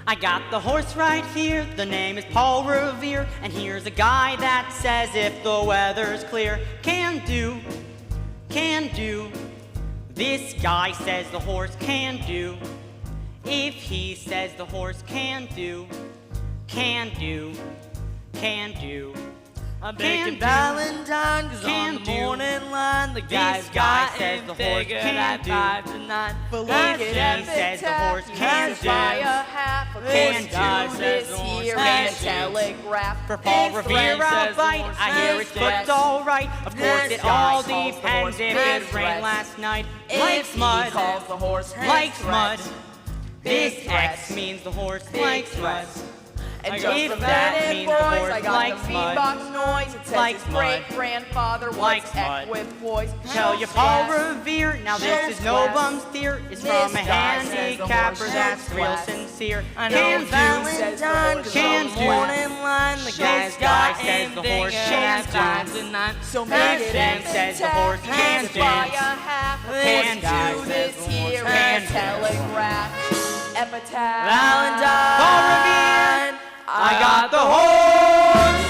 I got the horse right here, the name is Paul Revere, and here's a guy that says if the weather's clear, can do. This guy says the horse can do. If he says the horse can do. I'm making Valentine, cause on the morning line, the guy says the horse can do. 5 to 9. If he says the horse can do. This guy says the horse can do. For Paul Revere I'll bite, I hear his foot's alright. Of course it all depends if it rained last night. Likes mud, likes mud. This X means the horse likes mud. And if that means the horse likes mud, noise, it says likes his mud, great-grandfather likes was mud. equipoise. Tell you Paul Revere, now this is no bum steer. It's from a handicapper that's real sincere. Can do, The this guy says the horse can do. So This man says the horse can do. Can do this here and telegraph. Epitaph. Valentine. Paul Revere, I got the horse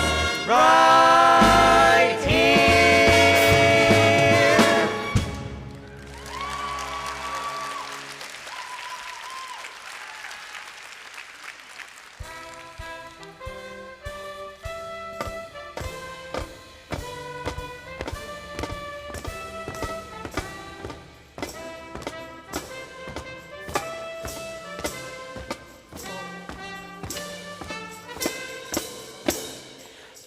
right here.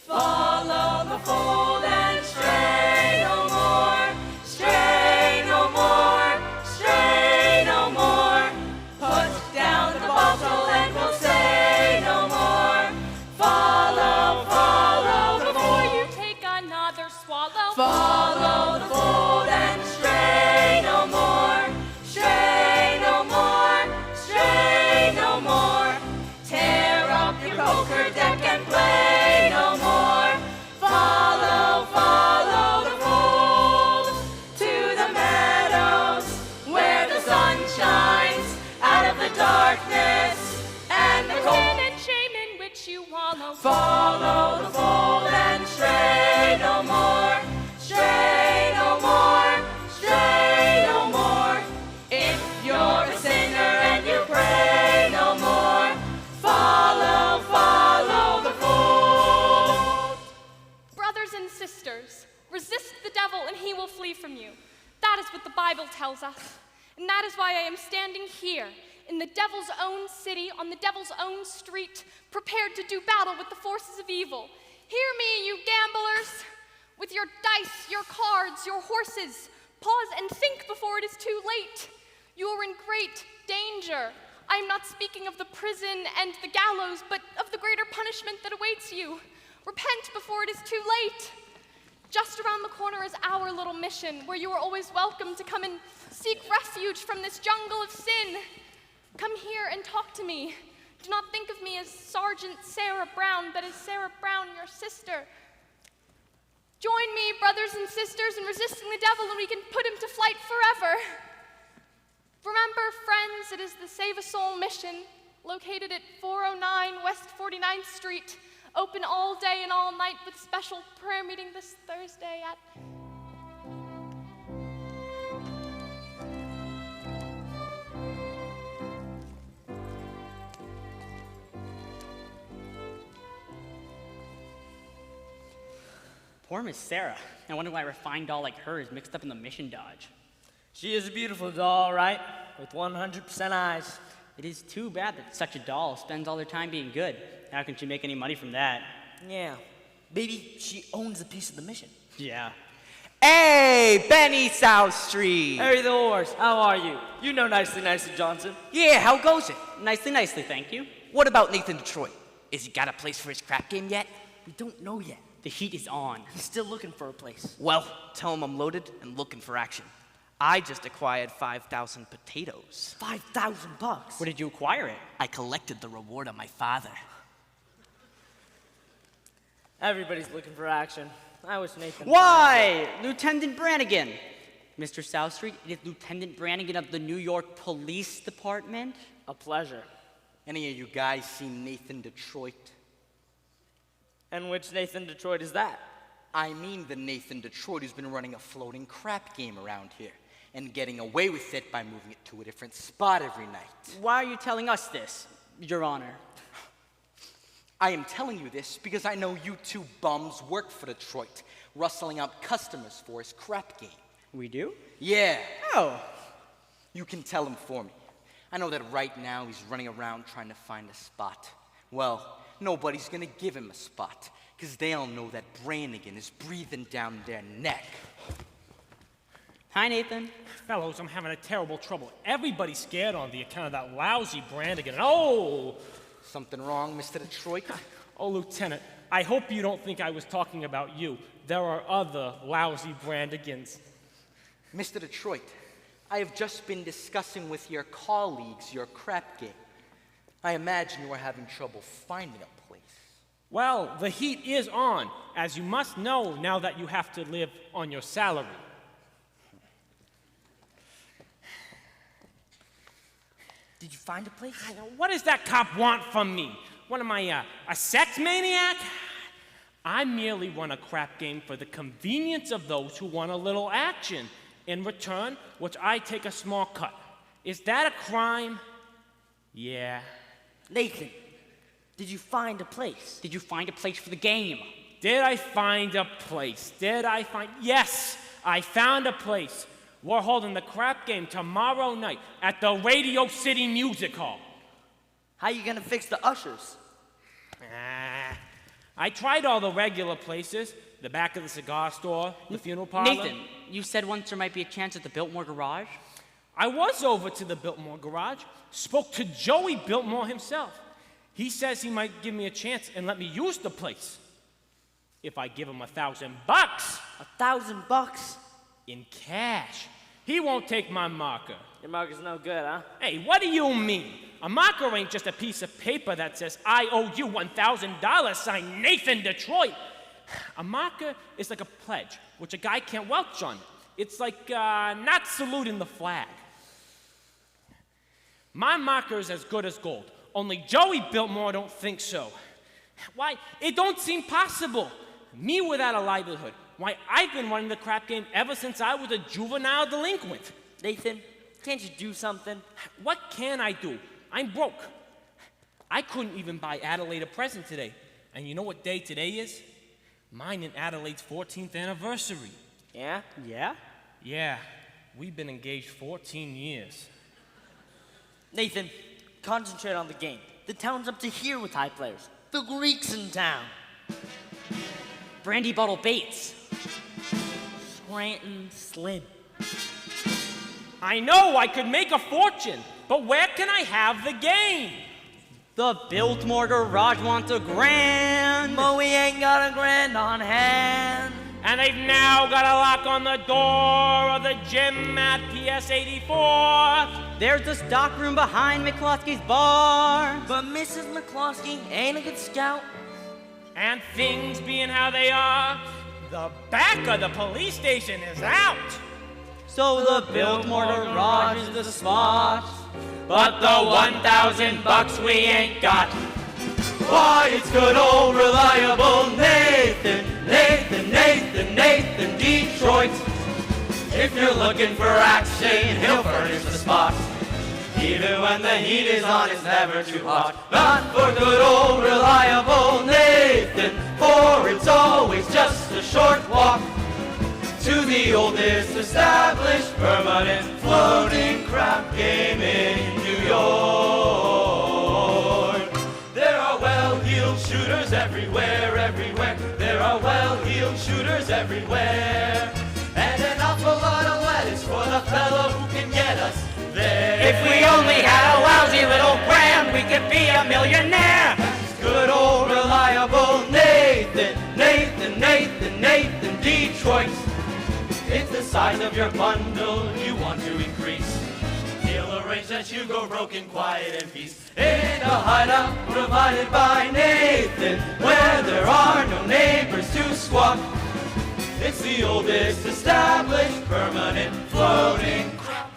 Follow the fold and stray no more, stray no more, stray no more. Put down the bottle and we'll say no more. Follow, follow before you take another swallow. Follow the fold and stray no more, stray no more, stray no more. Tear up your poker deck and play no more. Follow, follow the fold to the meadows where the sun shines out of the darkness and the cold. Sin and shame in which you wallow. Follow the fold and stray no more, stray no more, stray no more. If you're a sinner and you pray no more, follow, follow the fold. Brothers and sisters, resist the devil and he will flee from you. That is what the Bible tells us. And that is why I am standing here in the devil's own city, on the devil's own street, prepared to do battle with the forces of evil. Hear me, you gamblers, with your dice, your cards, your horses. Pause and think before it is too late. You are in great danger. I am not speaking of the prison and the gallows, but of the greater punishment that awaits you. Repent before it is too late. Just around the corner is our little mission, where you are always welcome to come and seek refuge from this jungle of sin. Come here and talk to me. Do not think of me as Sergeant Sarah Brown, but as Sarah Brown, your sister. Join me, brothers and sisters, in resisting the devil, and we can put him to flight forever. Remember, friends, it is the Save a Soul mission, located at 409 West 49th Street, open all day and all night with special prayer meeting this Thursday at... Poor Miss Sarah. I wonder why a refined doll like her is mixed up in the mission dodge. She is a beautiful doll, right? With 100% eyes. It is too bad that such a doll spends all their time being good. How can she make any money from that? Yeah. Maybe she owns a piece of the mission. Yeah. Hey, Benny South Street. Harry the Horse, how are you? You know Nicely Johnson. Yeah, how goes it? Nicely, thank you. What about Nathan Detroit? Is he got a place for his crap game yet? We don't know yet. The heat is on. He's still looking for a place. Well, tell him I'm loaded and looking for action. I just acquired 5,000 potatoes. $5,000. Where did you acquire it? I collected the reward of my father. Everybody's looking for action. I wish Nathan... Why? Lieutenant Brannigan. Mr. South Street, it is Lieutenant Brannigan of the New York Police Department. A pleasure. Any of you guys seen Nathan Detroit? And which Nathan Detroit is that? I mean the Nathan Detroit who's been running a floating crap game around here and getting away with it by moving it to a different spot every night. Why are you telling us this, Your Honor? I am telling you this because I know you two bums work for Detroit, rustling out customers for his crap game. We do? Yeah. Oh. You can tell him for me. I know that right now he's running around trying to find a spot. Well, nobody's gonna give him a spot, because they all know that Brannigan is breathing down their neck. Hi, Nathan. Fellows, I'm having a terrible trouble. Everybody's scared on the account of that lousy Brannigan. Oh! Something wrong, Mr. Detroit? Oh, Lieutenant, I hope you don't think I was talking about you. There are other lousy Brandigans. Mr. Detroit, I have just been discussing with your colleagues your crap game. I imagine you are having trouble finding a place. Well, the heat is on, as you must know now that you have to live on your salary. Did you find a place? What does that cop want from me? What am I, a sex maniac? I merely run a crap game for the convenience of those who want a little action. In return, which I take a small cut. Is that a crime? Yeah. Nathan, did you find a place? Did you find a place for the game? Did I find a place? Yes, I found a place. We're holding the crap game tomorrow night at the Radio City Music Hall. How you gonna fix the ushers? I tried all the regular places, the back of the cigar store, the funeral parlor. Nathan, you said once there might be a chance at the Biltmore Garage? I was over to the Biltmore Garage, spoke to Joey Biltmore himself. He says he might give me a chance and let me use the place. If I give him $1,000. $1,000? In cash. He won't take my marker. Your marker's no good, huh? Hey, what do you mean? A marker ain't just a piece of paper that says, I owe you $1,000, signed Nathan Detroit. A marker is like a pledge, which a guy can't welch on. It's like not saluting the flag. My marker is as good as gold. Only Joey Biltmore don't think so. Why? It don't seem possible. Me without a livelihood. Why, I've been running the crap game ever since I was a juvenile delinquent. Nathan, can't you do something? What can I do? I'm broke. I couldn't even buy Adelaide a present today. And you know what day today is? Mine and Adelaide's 14th anniversary. Yeah? Yeah? Yeah, we've been engaged 14 years. Nathan, concentrate on the game. The town's up to here with high players. The Greeks in town. Brandy Bottle Bates. Scranton Slim. I know I could make a fortune, but where can I have the game? The Biltmore Garage wants a grand. But we ain't got a grand on hand. And they've now got a lock on the door of the gym at PS 84. There's the stock room behind McCloskey's bar. But Mrs. McCloskey ain't a good scout. And things being how they are, the back of the police station is out. So the Biltmore Garage is the spot. But the 1,000 bucks we ain't got. Why, it's good old reliable Nathan, Detroit. If you're looking for action, he'll furnish the spot. Even when the heat is on, it's never too hot. Not for good old reliable Nathan, for it's always just a short walk to the oldest established permanent floating crap game in New York. There are well-heeled shooters everywhere, everywhere. There are well-heeled shooters everywhere. And an awful lot of lettuce for the fellow who can get us there. If we only had a lousy little grand, we could be a millionaire. That's good old reliable Nathan, Detroit. It's the size of your bundle you want to increase. He'll arrange that you go broke in quiet and peace. In a hideout provided by Nathan, where there are no neighbors to squawk. It's the oldest established permanent floating crap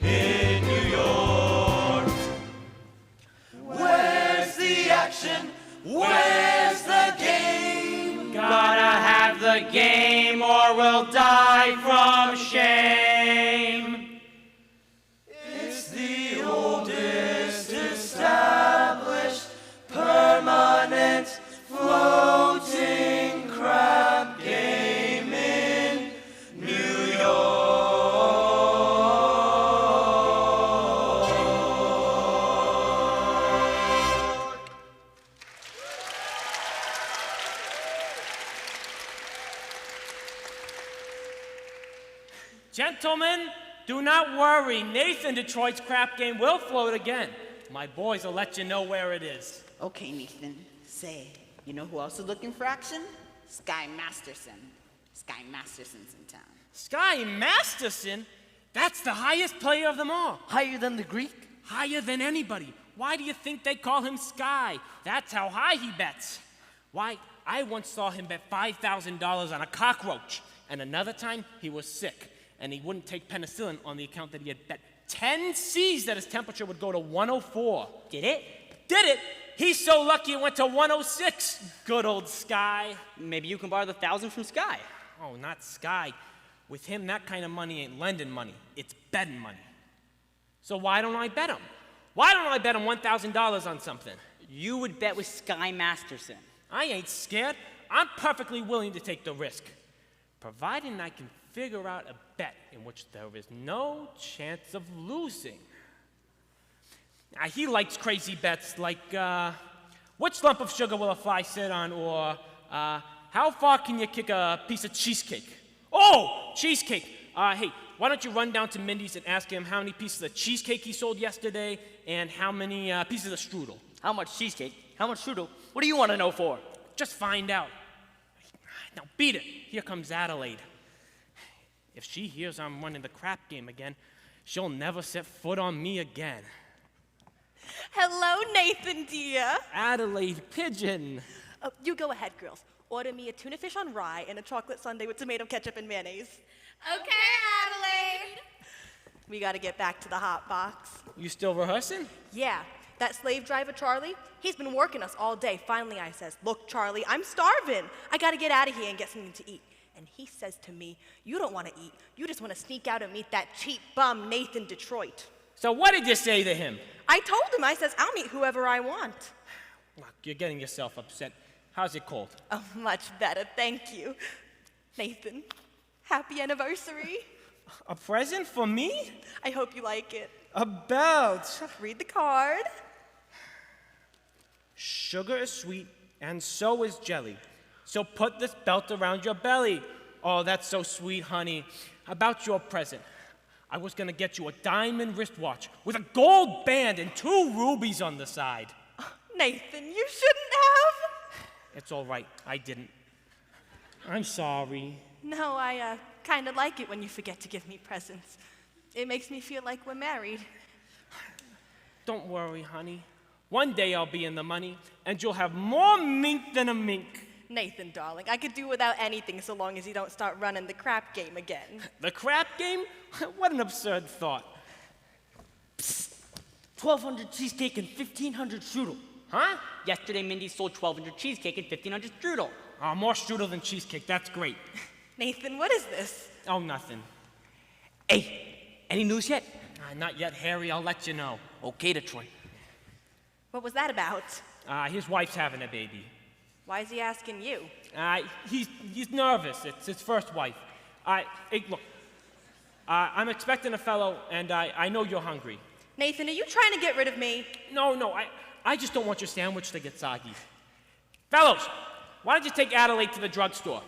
in New York. Where's the action? Where's the game? Gotta have the game or we'll die from shame. It's the oldest established permanent floating crab game in New York. Gentlemen, do not worry. Nathan Detroit's crap game will float again. My boys will let you know where it is. Okay, Nathan. Say, you know who else is looking for action? Sky Masterson. Sky Masterson's in town. Sky Masterson? That's the highest player of them all. Higher than the Greek? Higher than anybody. Why do you think they call him Sky? That's how high he bets. Why, I once saw him bet $5,000 on a cockroach. And another time, he was sick. And he wouldn't take penicillin on the account that he had bet 10 C's that his temperature would go to 104. Did it? Did it? He's so lucky it went to 106. Good old Sky. Maybe you can borrow the 1,000 from Sky. Oh, not Sky. With him, that kind of money ain't lending money. It's betting money. So why don't I bet him? Why don't I bet him $1,000 on something? You would bet with Sky Masterson. I ain't scared. I'm perfectly willing to take the risk, providing I can figure out a bet in which there is no chance of losing. Now, he likes crazy bets like, which lump of sugar will a fly sit on, or how far can you kick a piece of cheesecake? Oh, cheesecake. Hey, why don't you run down to Mindy's and ask him how many pieces of cheesecake he sold yesterday and how many pieces of strudel? How much cheesecake? How much strudel? What do you want to know for? Just find out. Now beat it. Here comes Adelaide. If she hears I'm running the crap game again, she'll never set foot on me again. Hello, Nathan, dear. Adelaide Pigeon. Oh, you go ahead, girls. Order me a tuna fish on rye and a chocolate sundae with tomato ketchup and mayonnaise. Okay, Adelaide. We gotta get back to the hot box. You still rehearsing? Yeah, that slave driver, Charlie, he's been working us all day. Finally, I says, look, Charlie, I'm starving. I gotta get out of here and get something to eat. And he says to me, you don't want to eat. You just want to sneak out and meet that cheap bum, Nathan Detroit. So what did you say to him? I told him, I says, I'll meet whoever I want. Look, you're getting yourself upset. How's it cold? Oh, much better, thank you. Nathan, happy anniversary. A present for me? I hope you like it. A belt. Read the card. Sugar is sweet, and so is jelly. So put this belt around your belly. Oh, that's so sweet, honey. About your present. I was gonna get you a diamond wristwatch with a gold band and 2 rubies on the side. Nathan, you shouldn't have. It's all right, I didn't. I'm sorry. No, I kind of like it when you forget to give me presents. It makes me feel like we're married. Don't worry, honey. One day I'll be in the money, and you'll have more mink than a mink. Nathan, darling, I could do without anything so long as you don't start running the crap game again. The crap game? What an absurd thought. 1,200 cheesecake and 1,500 strudel. Huh? Yesterday, Mindy sold 1,200 cheesecake and 1,500 strudel. Oh, more strudel than cheesecake. That's great. Nathan, what is this? Oh, nothing. Hey, any news yet? Not yet, Harry. I'll let you know. Okay, Detroit. What was that about? His wife's having a baby. Why is he asking you? He's nervous. It's his first wife. Hey, look. I'm expecting a fellow, and I know you're hungry. Nathan, are you trying to get rid of me? No, I just don't want your sandwich to get soggy. Fellows, why don't you take Adelaide to the drugstore?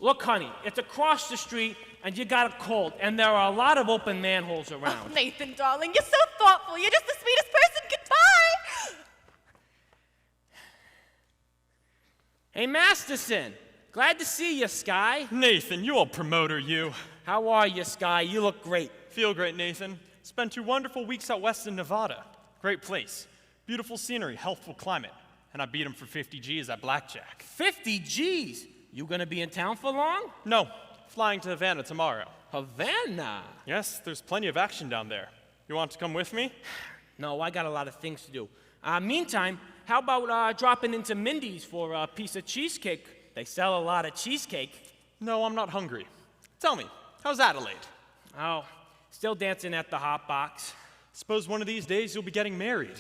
Look, honey, it's across the street, and you got a cold, and there are a lot of open manholes around. Oh, Nathan, darling, you're so thoughtful. You're just the sweetest person. Goodbye. Hey, Masterson. Glad to see you, Sky. Nathan, you old promoter, you. How are you, Sky? You look great. Feel great, Nathan. Spent 2 wonderful weeks out west in Nevada. Great place. Beautiful scenery, healthful climate. And I beat him for 50 G's at blackjack. 50 G's? You gonna be in town for long? No, flying to Havana tomorrow. Havana? Yes, there's plenty of action down there. You want to come with me? No, I got a lot of things to do. Meantime, how about dropping into Mindy's for a piece of cheesecake? They sell a lot of cheesecake. No, I'm not hungry. Tell me, how's Adelaide? Oh, still dancing at the hot box. Suppose one of these days you'll be getting married.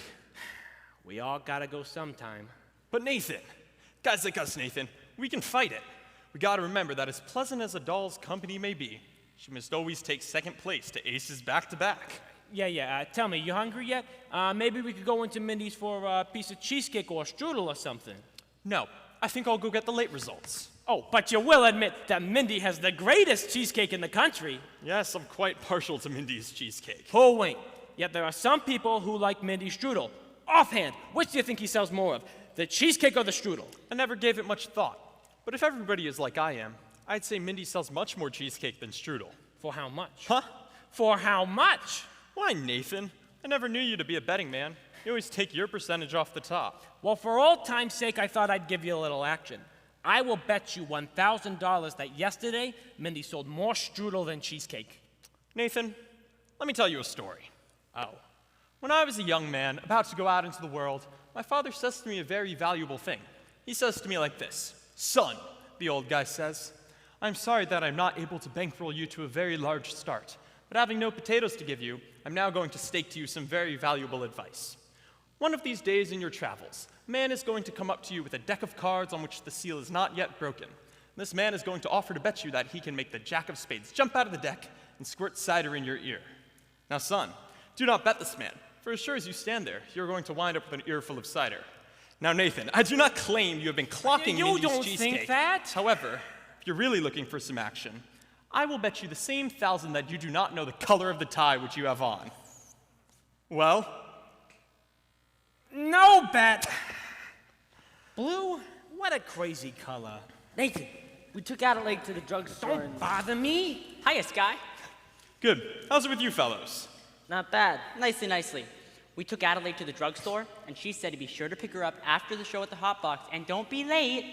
We all gotta go sometime. But Nathan, guys like us, Nathan, we can fight it. We gotta remember that as pleasant as a doll's company may be, she must always take second place to aces back-to-back. Yeah, tell me, you hungry yet? Maybe we could go into Mindy's for a piece of cheesecake or a strudel or something. No, I think I'll go get the late results. Oh, but you will admit that Mindy has the greatest cheesecake in the country. Yes, I'm quite partial to Mindy's cheesecake. Who ain't? Yet there are some people who like Mindy's strudel. Offhand, which do you think he sells more of, the cheesecake or the strudel? I never gave it much thought. But if everybody is like I am, I'd say Mindy sells much more cheesecake than strudel. For how much? Huh? For how much? Why, Nathan? I never knew you to be a betting man. You always take your percentage off the top. Well, for old time's sake, I thought I'd give you a little action. I will bet you $1,000 that yesterday, Mindy sold more strudel than cheesecake. Nathan, let me tell you a story. Oh. When I was a young man, about to go out into the world, my father says to me a very valuable thing. He says to me like this, "Son," the old guy says, "I'm sorry that I'm not able to bankroll you to a very large start, but having no potatoes to give you, I'm now going to stake to you some very valuable advice. One of these days in your travels, a man is going to come up to you with a deck of cards on which the seal is not yet broken. This man is going to offer to bet you that he can make the jack of spades jump out of the deck and squirt cider in your ear. Now, son, do not bet this man, for as sure as you stand there, you're going to wind up with an earful of cider. Now, Nathan, I do not claim you have been clocking You Mindy's don't cheesecake. think that? However, if you're really looking for some action, I will bet you the same 1,000 that you do not know the color of the tie which you have on. Well? No bet. Blue? What a crazy color. Nathan, we took Adelaide to the drugstore. Don't bother me. Hiya, Sky. Good. How's it with you fellows? Not bad. Nicely. We took Adelaide to the drugstore, and she said to be sure to pick her up after the show at the Hot Box, and don't be late.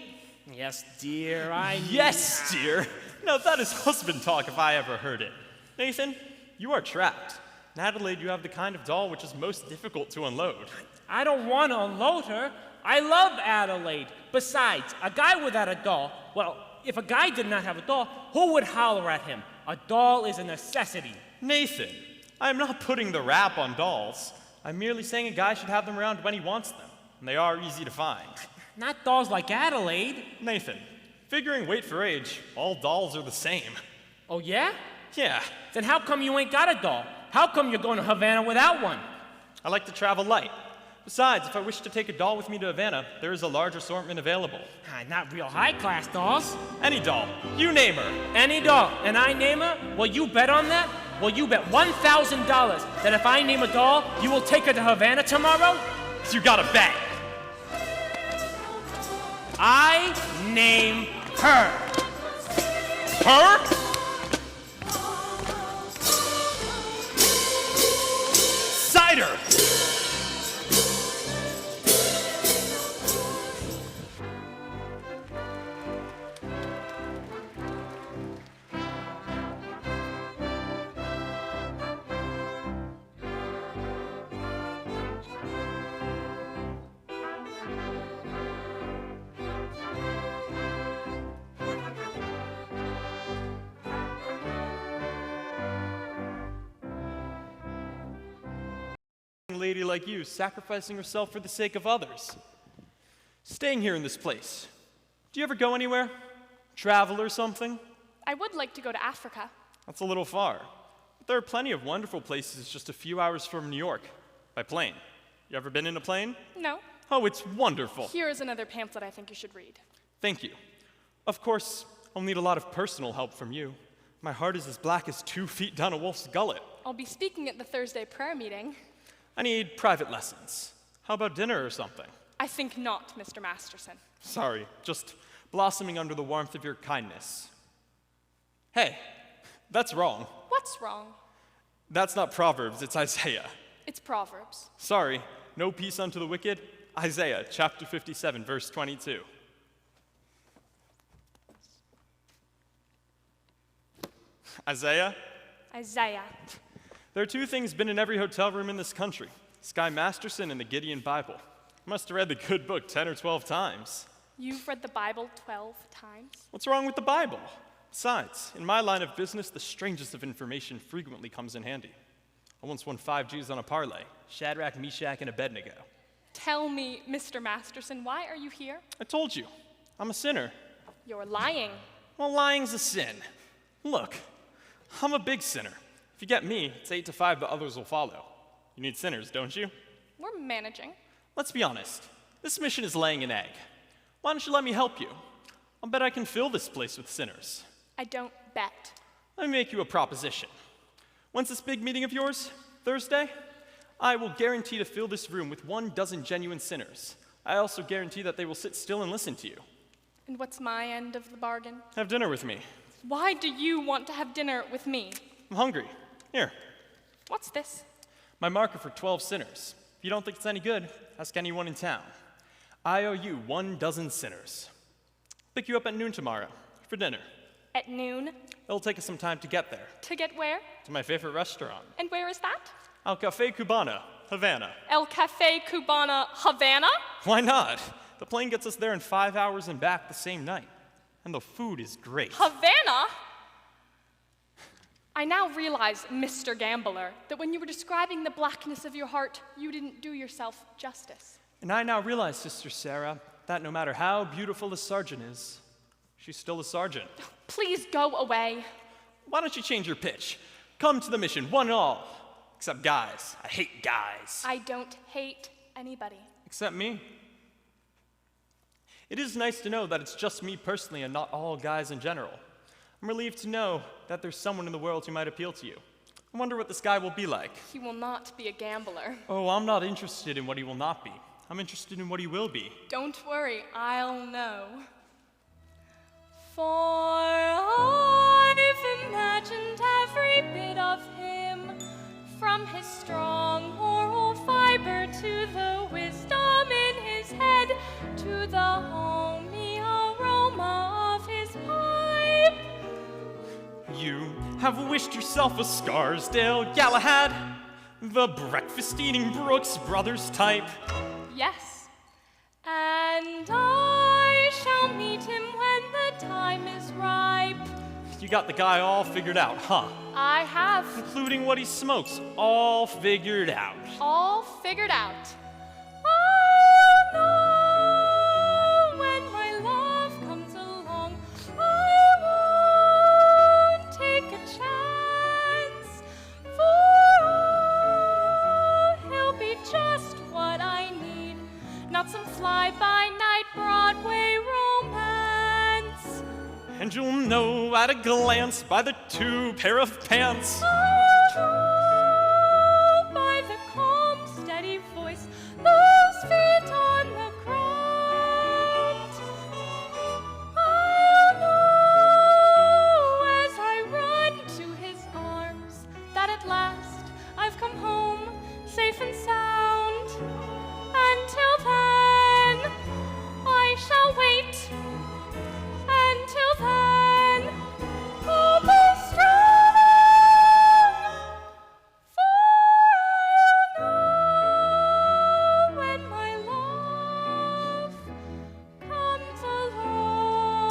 Yes, dear, Yes, dear. Now that is husband talk if I ever heard it. Nathan, you are trapped. In Adelaide, you have the kind of doll which is most difficult to unload. I don't want to unload her. I love Adelaide. Besides, a guy without a doll, well, if a guy did not have a doll, who would holler at him? A doll is a necessity. Nathan, I am not putting the rap on dolls. I'm merely saying a guy should have them around when he wants them, and they are easy to find. Not dolls like Adelaide. Nathan, figuring weight for age, all dolls are the same. Oh, yeah? Yeah, Then how come you ain't got a doll? How come you're going to Havana without one? I like to travel light. Besides, if I wish to take a doll with me to Havana, there is a large assortment available. Not real high-class dolls. Any doll, you name her. Any doll, and I name her? Will you bet on that? Well, you bet $1,000 that if I name a doll, you will take her to Havana tomorrow? You gotta bet. I name her. Her? Cider! Lady like you sacrificing herself for the sake of others. Staying here in this place. Do you ever go anywhere? Travel or something? I would like to go to Africa. That's a little far. But there are plenty of wonderful places just a few hours from New York. By plane. You ever been in a plane? No. Oh, it's wonderful. Here is another pamphlet I think you should read. Thank you. Of course, I'll need a lot of personal help from you. My heart is as black as 2 feet down a wolf's gullet. I'll be speaking at the Thursday prayer meeting. I need private lessons. How about dinner or something? I think not, Mr. Masterson. Sorry, just blossoming under the warmth of your kindness. Hey, that's wrong. What's wrong? That's not Proverbs, it's Isaiah. It's Proverbs. Sorry, no peace unto the wicked. Isaiah chapter 57, verse 22. Isaiah? Isaiah. There are 2 things been in every hotel room in this country. Sky Masterson and the Gideon Bible. I must have read the good book 10 or 12 times. You've read the Bible 12 times? What's wrong with the Bible? Besides, in my line of business, the strangest of information frequently comes in handy. I once won 5 G's on a parlay. Shadrach, Meshach, and Abednego. Tell me, Mr. Masterson, why are you here? I told you, I'm a sinner. You're lying. Well, lying's a sin. Look, I'm a big sinner. If you get me, it's 8 to 5, the others will follow. You need sinners, don't you? We're managing. Let's be honest. This mission is laying an egg. Why don't you let me help you? I'll bet I can fill this place with sinners. I don't bet. Let me make you a proposition. When's this big meeting of yours? Thursday? I will guarantee to fill this room with 12 genuine sinners. I also guarantee that they will sit still and listen to you. And what's my end of the bargain? Have dinner with me. Why do you want to have dinner with me? I'm hungry. Here. What's this? My marker for 12 sinners. If you don't think it's any good, ask anyone in town. I owe you 12 sinners. Pick you up at noon tomorrow for dinner. At noon? It'll take us some time to get there. To get where? To my favorite restaurant. And where is that? Al Café Cubana, Havana. El Café Cubana, Havana? Why not? The plane gets us there in 5 hours and back the same night. And the food is great. Havana? I now realize, Mr. Gambler, that when you were describing the blackness of your heart, you didn't do yourself justice. And I now realize, Sister Sarah, that no matter how beautiful a sergeant is, she's still a sergeant. Please go away. Why don't you change your pitch? Come to the mission, one and all. Except guys. I hate guys. I don't hate anybody. Except me. It is nice to know that it's just me personally and not all guys in general. I'm relieved to know that there's someone in the world who might appeal to you. I wonder what this guy will be like. He will not be a gambler. Oh, I'm not interested in what he will not be. I'm interested in what he will be. Don't worry, I'll know. For I've imagined every bit of him, from his strong moral fiber to the wisdom in his head, to the homey aroma of his pipe. You have wished yourself a Scarsdale Galahad, the breakfast-eating Brooks Brothers type. Yes, and I shall meet him when the time is ripe. You got the guy all figured out, huh? I have. Including what he smokes, all figured out. All figured out. I'll know when my love comes along. I won't take a chance, for oh, he'll be just what I need. Not some fly-by-night Broadway romance. And And you'll know at a glance by the 2 pair of pants. By the calm, steady voice, those feet on the ground. I'll know as I run to his arms that at last I've come home safe and sound. Until then, I shall wait. Until then, I'll be strong. For I'll know when my love comes along.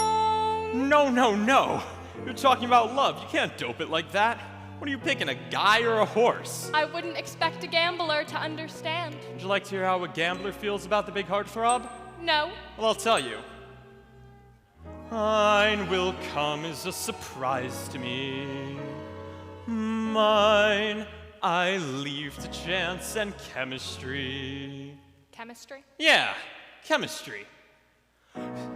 No. You're talking about love. You can't dope it like that. What are you picking, a guy or a horse? I wouldn't expect a gambler to understand. Would you like to hear how a gambler feels about the big heartthrob? No. Well, I'll tell you. Mine will come as a surprise to me. Mine I leave to chance and chemistry. Chemistry? Yeah, chemistry.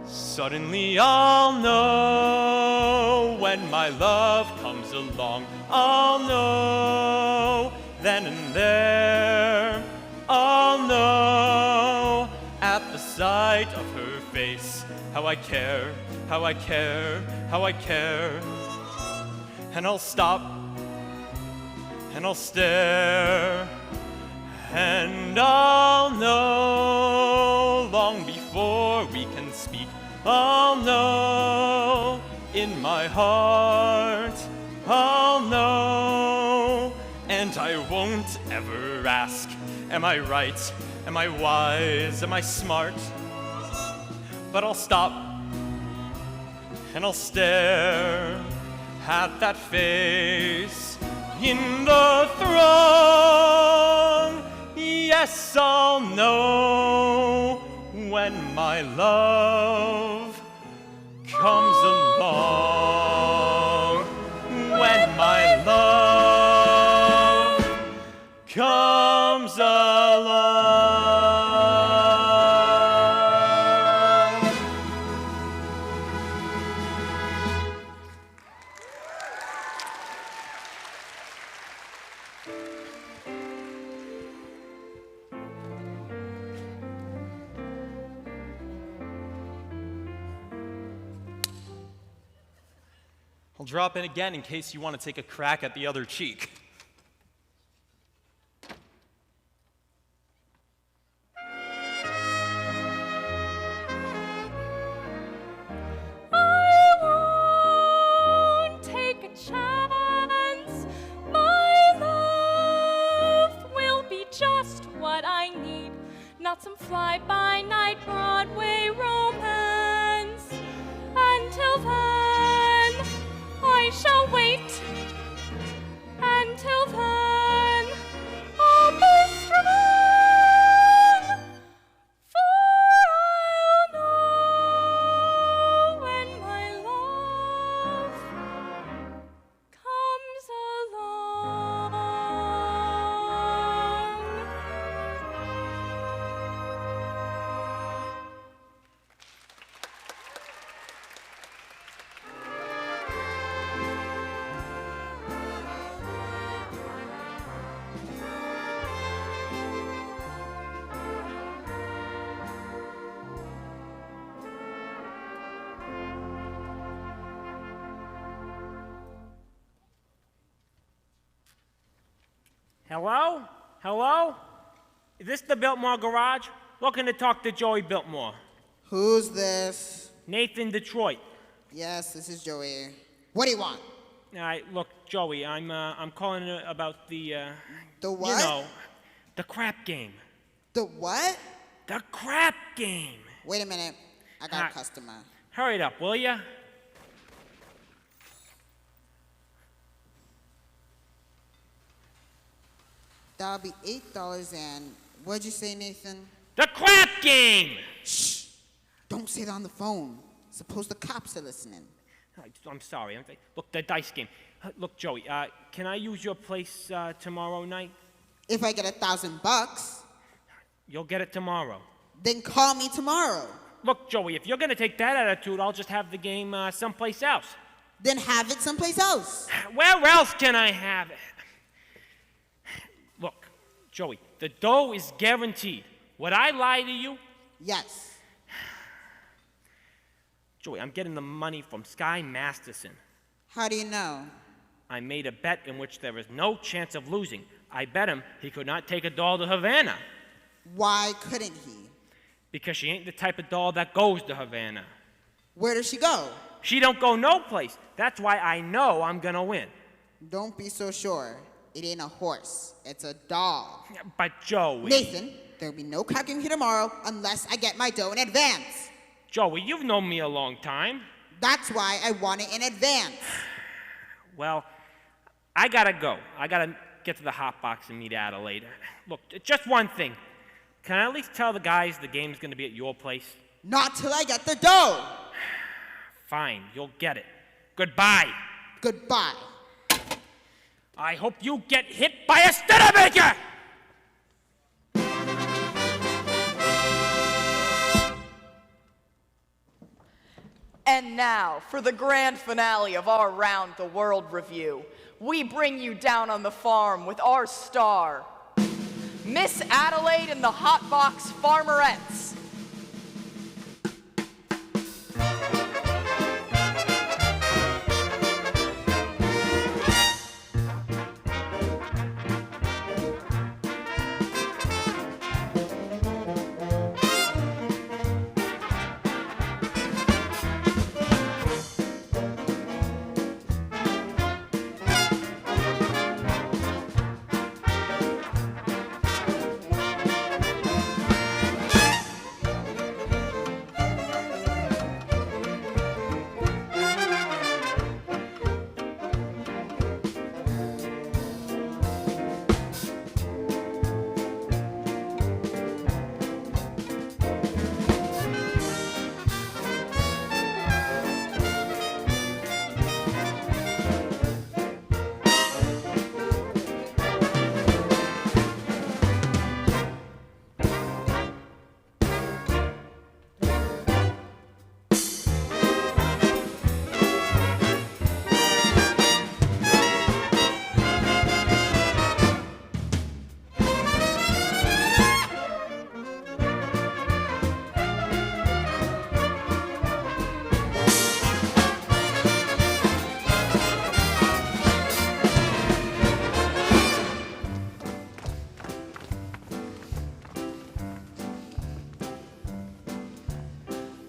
Suddenly I'll know when my love comes along. I'll know then and there. I'll know at the sight of her face how I care, how I care, how I care. And I'll stop and I'll stare. And I'll know long before we can speak. I'll know in my heart. I'll know. And I won't ever ask, am I right? Am I wise? Am I smart? But I'll stop and I'll stare at that face in the throng. Yes, I'll know when my love comes along. When my love comes along. I'll drop in again in case you want to take a crack at the other cheek. I won't take a chance. My love will be just what I need, not some fly-by-night Broadway romance. Until then, I shall wait. Until then, I'll be strong. For I'll know when my love comes along. Hello? Hello? Is this the Biltmore Garage? Looking to talk to Joey Biltmore. Who's this? Nathan Detroit. Yes, this is Joey. What do you want? All right, look, Joey, I'm calling about the The what? You know, the crap game. The what? The crap game. Wait a minute. I got a customer. Hurry it up, will ya? That'll be $8 and what'd you say, Nathan? The crap game! Shh! Don't say that on the phone. Suppose the cops are listening. I'm sorry. Look, the dice game. Look, Joey, can I use your place tomorrow night? If I get $1,000, You'll get it tomorrow. then call me tomorrow. Look, Joey, if you're going to take that attitude, I'll just have the game someplace else. Then have it someplace else. Where else can I have it? Look, Joey, the dough is guaranteed. Would I lie to you? Yes. Joey, I'm getting the money from Sky Masterson. How do you know? I made a bet in which there is no chance of losing. I bet him he could not take a doll to Havana. Why couldn't he? Because she ain't the type of doll that goes to Havana. Where does she go? She don't go no place. That's why I know I'm gonna win. Don't be so sure. It ain't a horse. It's a doll. But Joey... Nathan, there'll be no cooking here tomorrow unless I get my dough in advance. Joey, you've known me a long time. That's why I want it in advance. Well, I gotta go. I gotta get to the hot box and meet Adelaide. Look, just one thing. Can I at least tell the guys the game's gonna be at your place? Not till I get the dough. Fine, you'll get it. Goodbye. Goodbye. I hope you get hit by a Studebaker! And now, for the grand finale of our Round the World review, we bring you down on the farm with our star, Miss Adelaide and the Hot Box Farmerettes.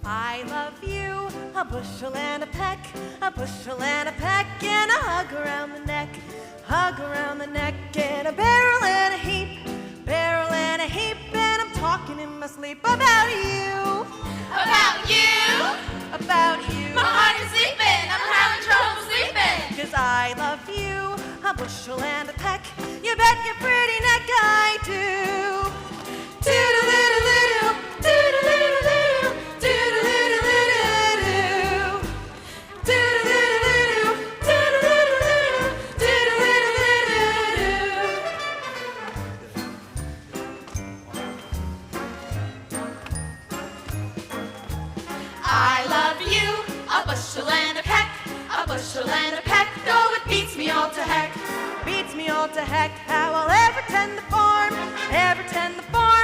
I love you, a bushel and a peck, a bushel and a peck, and a hug around the neck, and a barrel and a heap, and I'm talking in my sleep about you. About you? About you. My heart is sleeping, I'm having trouble sleeping. 'Cause I love you, a bushel and a peck, you bet your pretty neck I do. Toodle-oodle-oodle, toodle-oodle-oodle, toodle-oodle-oodle-doo. Toodle-oodle-oodle, toodle-oodle-oodle, toodle-oodle-oodle-doo. I love you, a bushel and a peck, though it beats me all to heck. Beats me all to heck how I'll ever tend the farm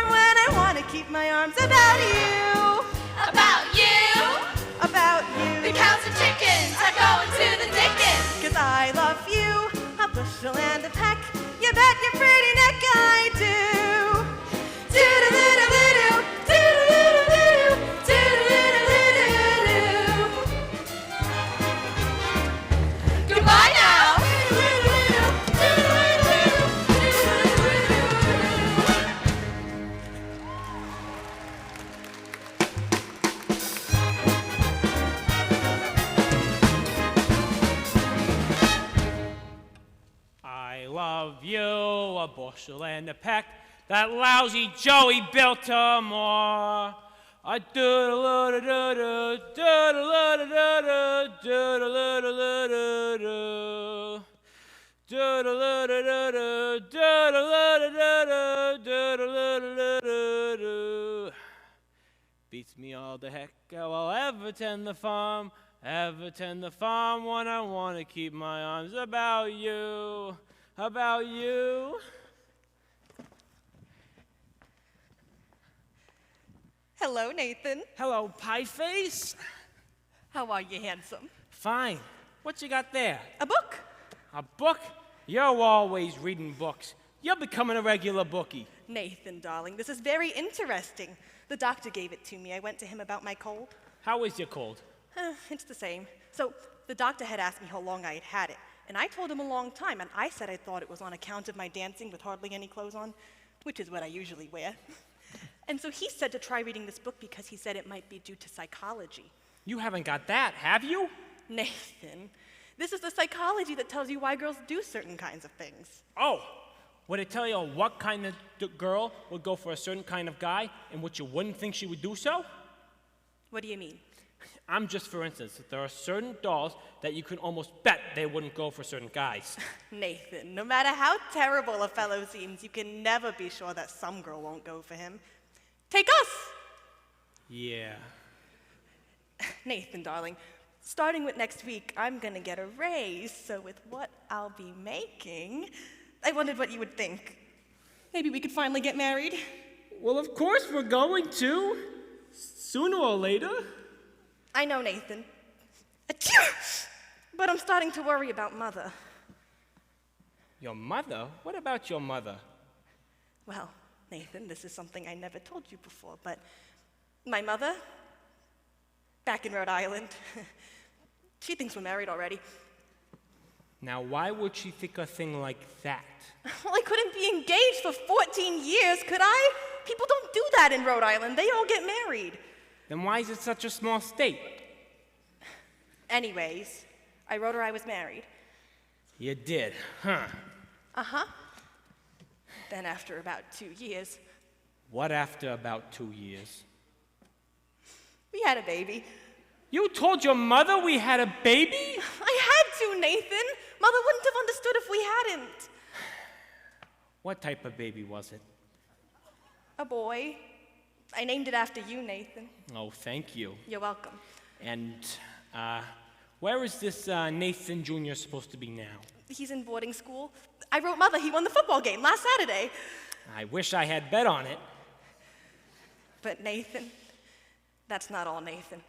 when I want to keep my arms about you. About you? About you. The cows and chickens are going to the dickens. 'Cause I love you, a bushel and a peck, you bet your pretty neck I do. Toodle-oodle-oodle, toodle-oodle-oodle, toodle-oodle-oodle-doo. Goodbye now. I love you, a bushel and a peck. That lousy Joey built her more. A doodle-oodle-doodle, doodle-oodle-doodle, doodle-oodle-doodle-doo. Doodle-oodle-doodle, doodle-oodle-doodle, doodle-oodle-doodle-doo. Beats me all How the heck will I ever tend the farm? Ever tend the farm when I want to keep my arms about you? About you? Hello, Nathan. Hello, pie face. How are you, handsome? Fine. What you got there? A book? A book? You're always reading books. You're becoming a regular bookie. Nathan, darling, this is very interesting. The doctor gave it to me. I went to him about my cold. How is your cold? It's the same. So the doctor had asked me how long I had had it, and I told him a long time, and I said I thought it was on account of my dancing with hardly any clothes on, which is what I usually wear. And so he said to try reading this book because he said it might be due to psychology. You haven't got that, have you? Nathan, this is the psychology that tells you why girls do certain kinds of things. Oh, would it tell you what kind of girl would go for a certain kind of guy and what you wouldn't think she would do so? What do you mean? I'm just, for instance, that there are certain dolls that you can almost bet they wouldn't go for certain guys. Nathan, no matter how terrible a fellow seems, you can never be sure that some girl won't go for him. Take us! Yeah. Nathan, darling, starting with next week, I'm gonna get a raise, so with what I'll be making, I wondered what you would think. Maybe we could finally get married? Well, of course we're going to. Sooner or later. I know, Nathan. Achoo! But I'm starting to worry about Mother. Your mother? What about your mother? Well, Nathan, this is something I never told you before, but my mother, back in Rhode Island, she thinks we're married already. Now, why would she think a thing like that? Well, I couldn't be engaged for 14 years, could I? People don't do that in Rhode Island. They all get married. Then why is it such a small state? Anyways, I wrote her I was married. You did, huh? Uh-huh. Then after about 2 years, What after about 2 years? we had a baby. You told your mother we had a baby? I had to, Nathan. Mother wouldn't have understood if we hadn't. What type of baby was it? A boy. I named it after you, Nathan. Oh, thank you. You're welcome. And, where is this Nathan Jr. supposed to be now? He's in boarding school. I wrote Mother he won the football game last Saturday. I wish I had bet on it. But Nathan, that's not all, Nathan.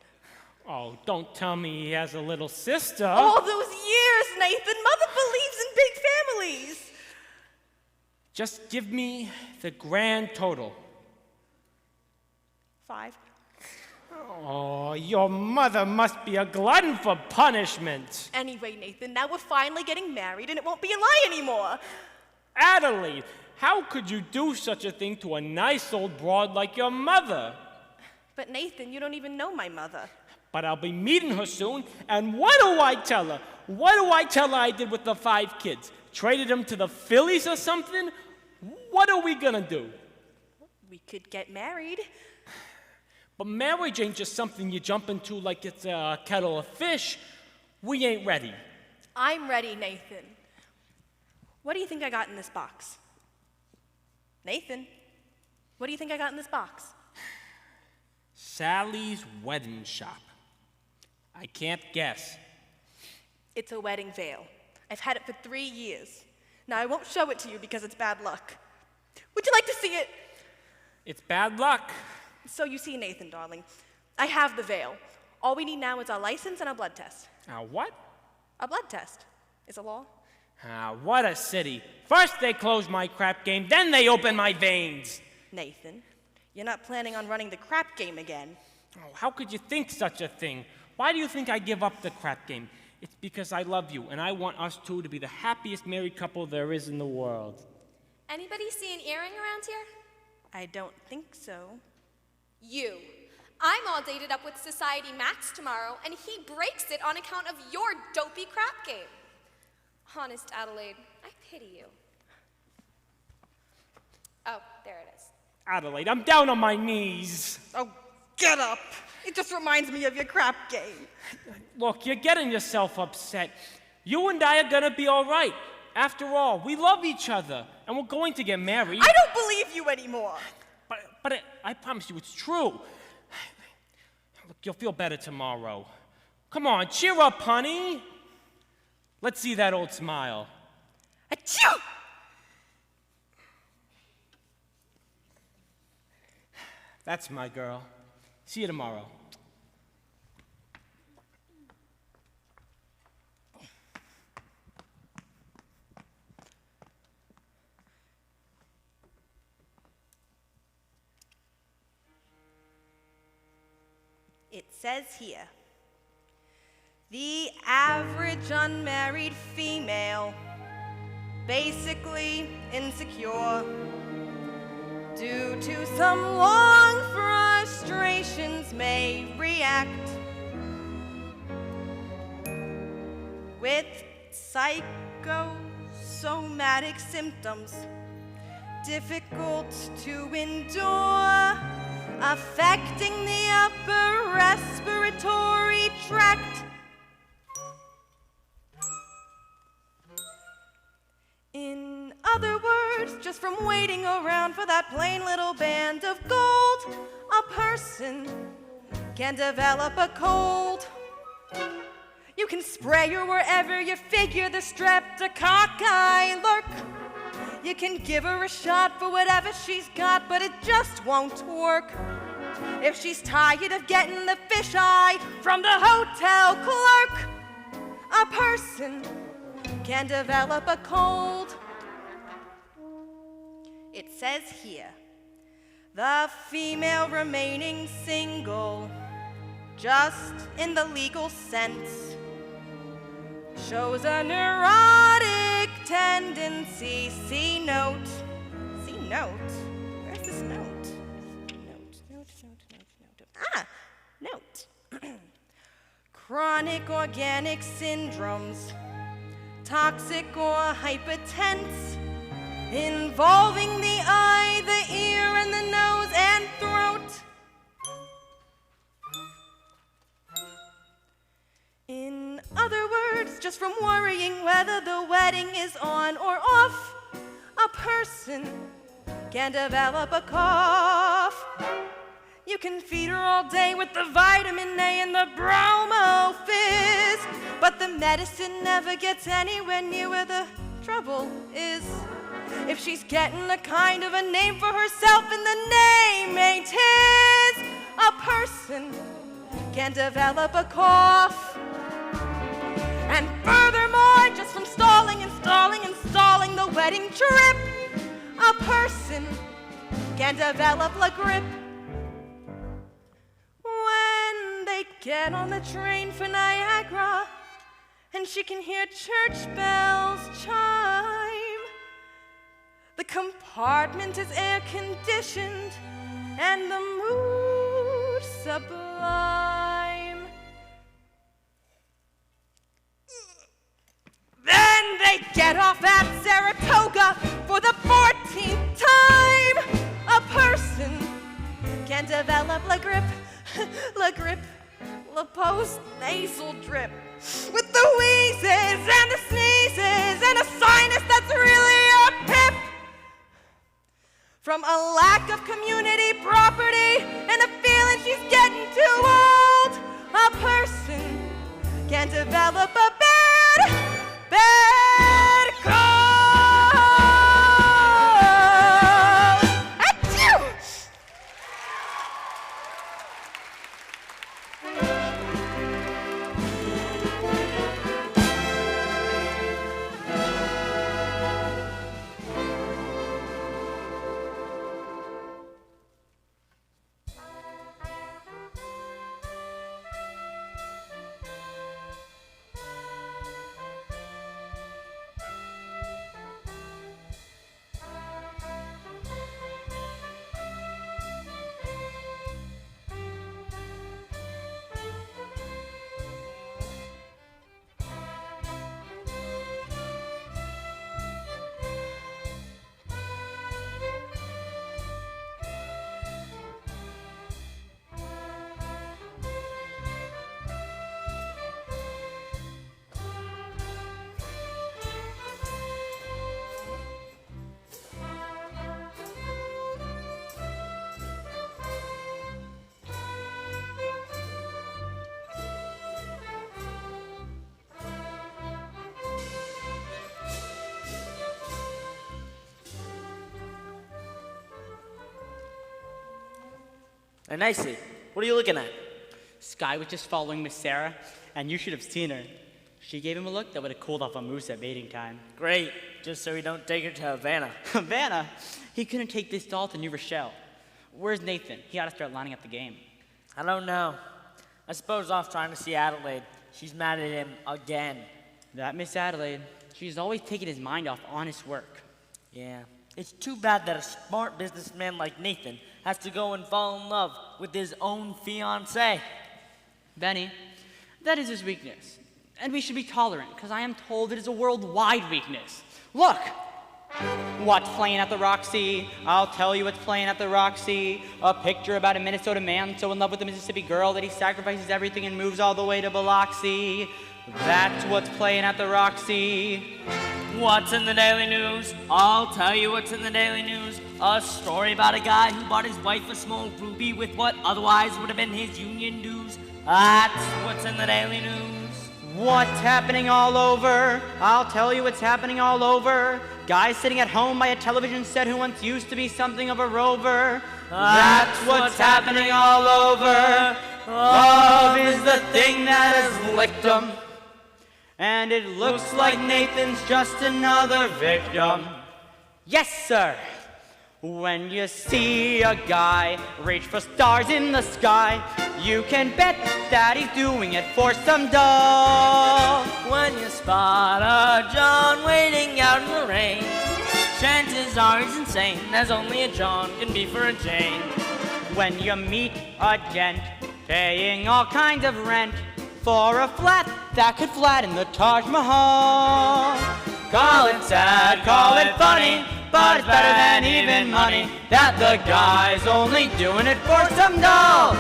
Oh, don't tell me he has a little sister. All those years, Nathan. Mother believes in big families. Just give me the grand total. 5. Oh, your mother must be a glutton for punishment. Anyway, Nathan, now we're finally getting married and it won't be a lie anymore. Adelaide, how could you do such a thing to a nice old broad like your mother? But Nathan, you don't even know my mother. But I'll be meeting her soon, and what do I tell her? What do I tell her I did with the 5 kids? Traded them to the Phillies or something? What are we gonna do? We could get married. But marriage ain't just something you jump into like it's a kettle of fish. We ain't ready. I'm ready, Nathan. What do you think I got in this box? Nathan, what do you think I got in this box? Sally's wedding shop. I can't guess. It's a wedding veil. I've had it for 3 years. Now, I won't show it to you because it's bad luck. Would you like to see it? It's bad luck. So you see, Nathan, darling, I have the veil. All we need now is our license and our blood test. What? A blood test is a law. What a city. First they close my crap game, then they open my veins. Nathan, you're not planning on running the crap game again. Oh, how could you think such a thing? Why do you think I give up the crap game? It's because I love you, and I want us two to be the happiest married couple there is in the world. Anybody see an earring around here? I don't think so. You. I'm all dated up with Society Max tomorrow, and he breaks it on account of your dopey crap game. Honest, Adelaide, I pity you. Oh, there it is. Adelaide, I'm down on my knees. Oh, get up. It just reminds me of your crap game. Look, you're getting yourself upset. You and I are gonna be all right. After all, we love each other, and we're going to get married. I don't believe you anymore. But I promise you, it's true. You'll feel better tomorrow. Come on, cheer up, honey. Let's see that old smile. Achoo! That's my girl. See you tomorrow. It says here, the average unmarried female, basically insecure, due to some long frustrations may react with psychosomatic symptoms, difficult to endure, affecting the upper respiratory tract. In other words, just from waiting around for that plain little band of gold, a person can develop a cold. You can spray her wherever you figure the streptococci lurk. You can give her a shot for whatever she's got, but it just won't work. If she's tired of getting the fisheye from the hotel clerk, a person can develop a cold. It says here, the female remaining single, just in the legal sense, shows a neurotic tendency. See note. See note? Where's this note? Note. Ah, note. Chronic organic syndromes, toxic or hypertense, involving the eye, the ear, and the nose and throat. In other words, just from worrying whether the wedding is on or off, a person can develop a cough. You can feed her all day with the vitamin A and the bromo fizz, but the medicine never gets anywhere near where the trouble is. If she's getting a kind of a name for herself and the name ain't his, a person can develop a cough. And furthermore, just from stalling the wedding trip, a person can develop a grip. When they get on the train for Niagara and she can hear church bells chime, the compartment is air conditioned and the mood sublime. Then they get off at Saratoga for the 14th time. A person can develop la grippe, la post-nasal drip, with the wheezes and the sneezes and a sinus that's really a pip. From a lack of community property and a feeling she's getting too old, a person can develop a bad cold. Achoo! And nicely. What are you looking at? Sky was just following Miss Sarah, and you should have seen her. She gave him a look that would have cooled off a moose at mating time. Great. Just so we don't take her to Havana. Havana? He couldn't take this doll to New Rochelle. Where's Nathan? He ought to start lining up the game. I don't know. I suppose off trying to see Adelaide. She's mad at him again. That Miss Adelaide, she's always taking his mind off honest work. Yeah. It's too bad that a smart businessman like Nathan has to go and fall in love with his own fiancée. Benny, that is his weakness. And we should be tolerant, because I am told it is a worldwide weakness. Look! What's playing at the Roxy? I'll tell you what's playing at the Roxy. A picture about a Minnesota man so in love with a Mississippi girl that he sacrifices everything and moves all the way to Biloxi. That's what's playing at the Roxy. What's in the Daily News? I'll tell you what's in the Daily News. A story about a guy who bought his wife a small ruby with what otherwise would have been his union dues. That's what's in the Daily News. What's happening all over? I'll tell you what's happening all over. Guy sitting at home by a television set who once used to be something of a rover. That's what's happening all over. Love is the thing that has licked him. And it looks like Nathan's just another victim. Yes, sir. When you see a guy reach for stars in the sky, you can bet that he's doing it for some dough. When you spot a John waiting out in the rain, chances are he's insane, as only a John can be for a Jane. When you meet a gent paying all kinds of rent for a flat that could flatten the Taj Mahal, call it sad, call it funny, but it's better than even money that the guy's only doing it for some dough.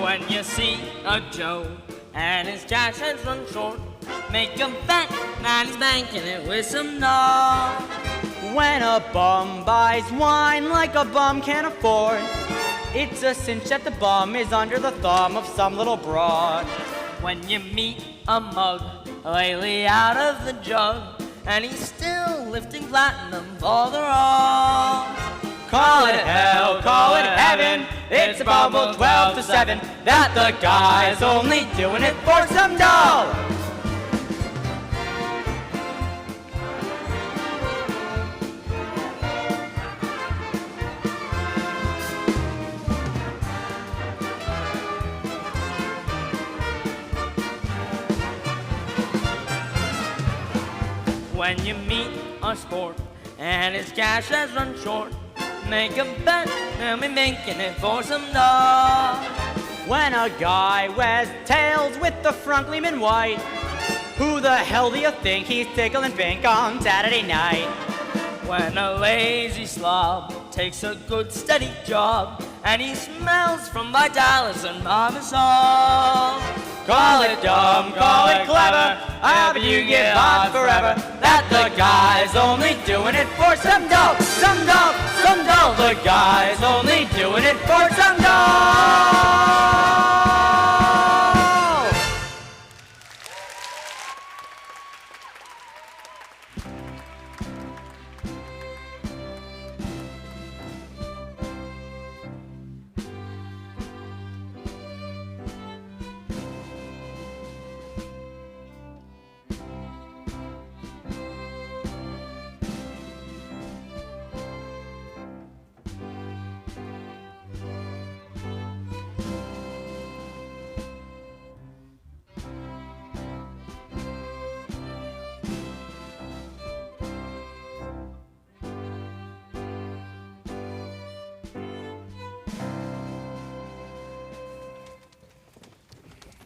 When you see a Joe and his cash has run short, make him bet that he's banking it with some dough. When a bum buys wine like a bum can't afford, it's a cinch that the bum is under the thumb of some little broad. When you meet a mug lately out of the jug, and he's still lifting platinum for the roll. Call it hell, call it heaven, it's a bubble 12 to 7, that the guy's only doing it for some dough. When you meet a sport and his cash has run short, make a bet and be making it for some dough. When a guy wears tails with the front gleaming white, who the hell do you think he's tickling pink on Saturday night? When a lazy slob takes a good steady job and he smells from Vitalis and Barbasol. Call it dumb, call it clever, however you get hot forever, that the guy's only doing it for some dough, some dough, some dough. The guy's only doing it for some dough.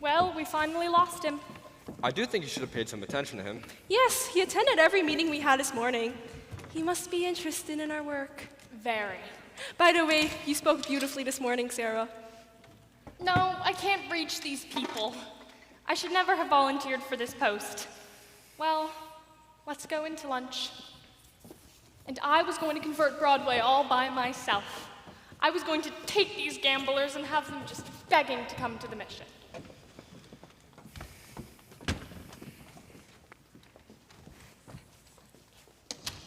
Well, we finally lost him. I do think you should have paid some attention to him. Yes, he attended every meeting we had this morning. He must be interested in our work. Very. By the way, you spoke beautifully this morning, Sarah. No, I can't reach these people. I should never have volunteered for this post. Well, let's go into lunch. And I was going to convert Broadway all by myself. I was going to take these gamblers and have them just begging to come to the mission.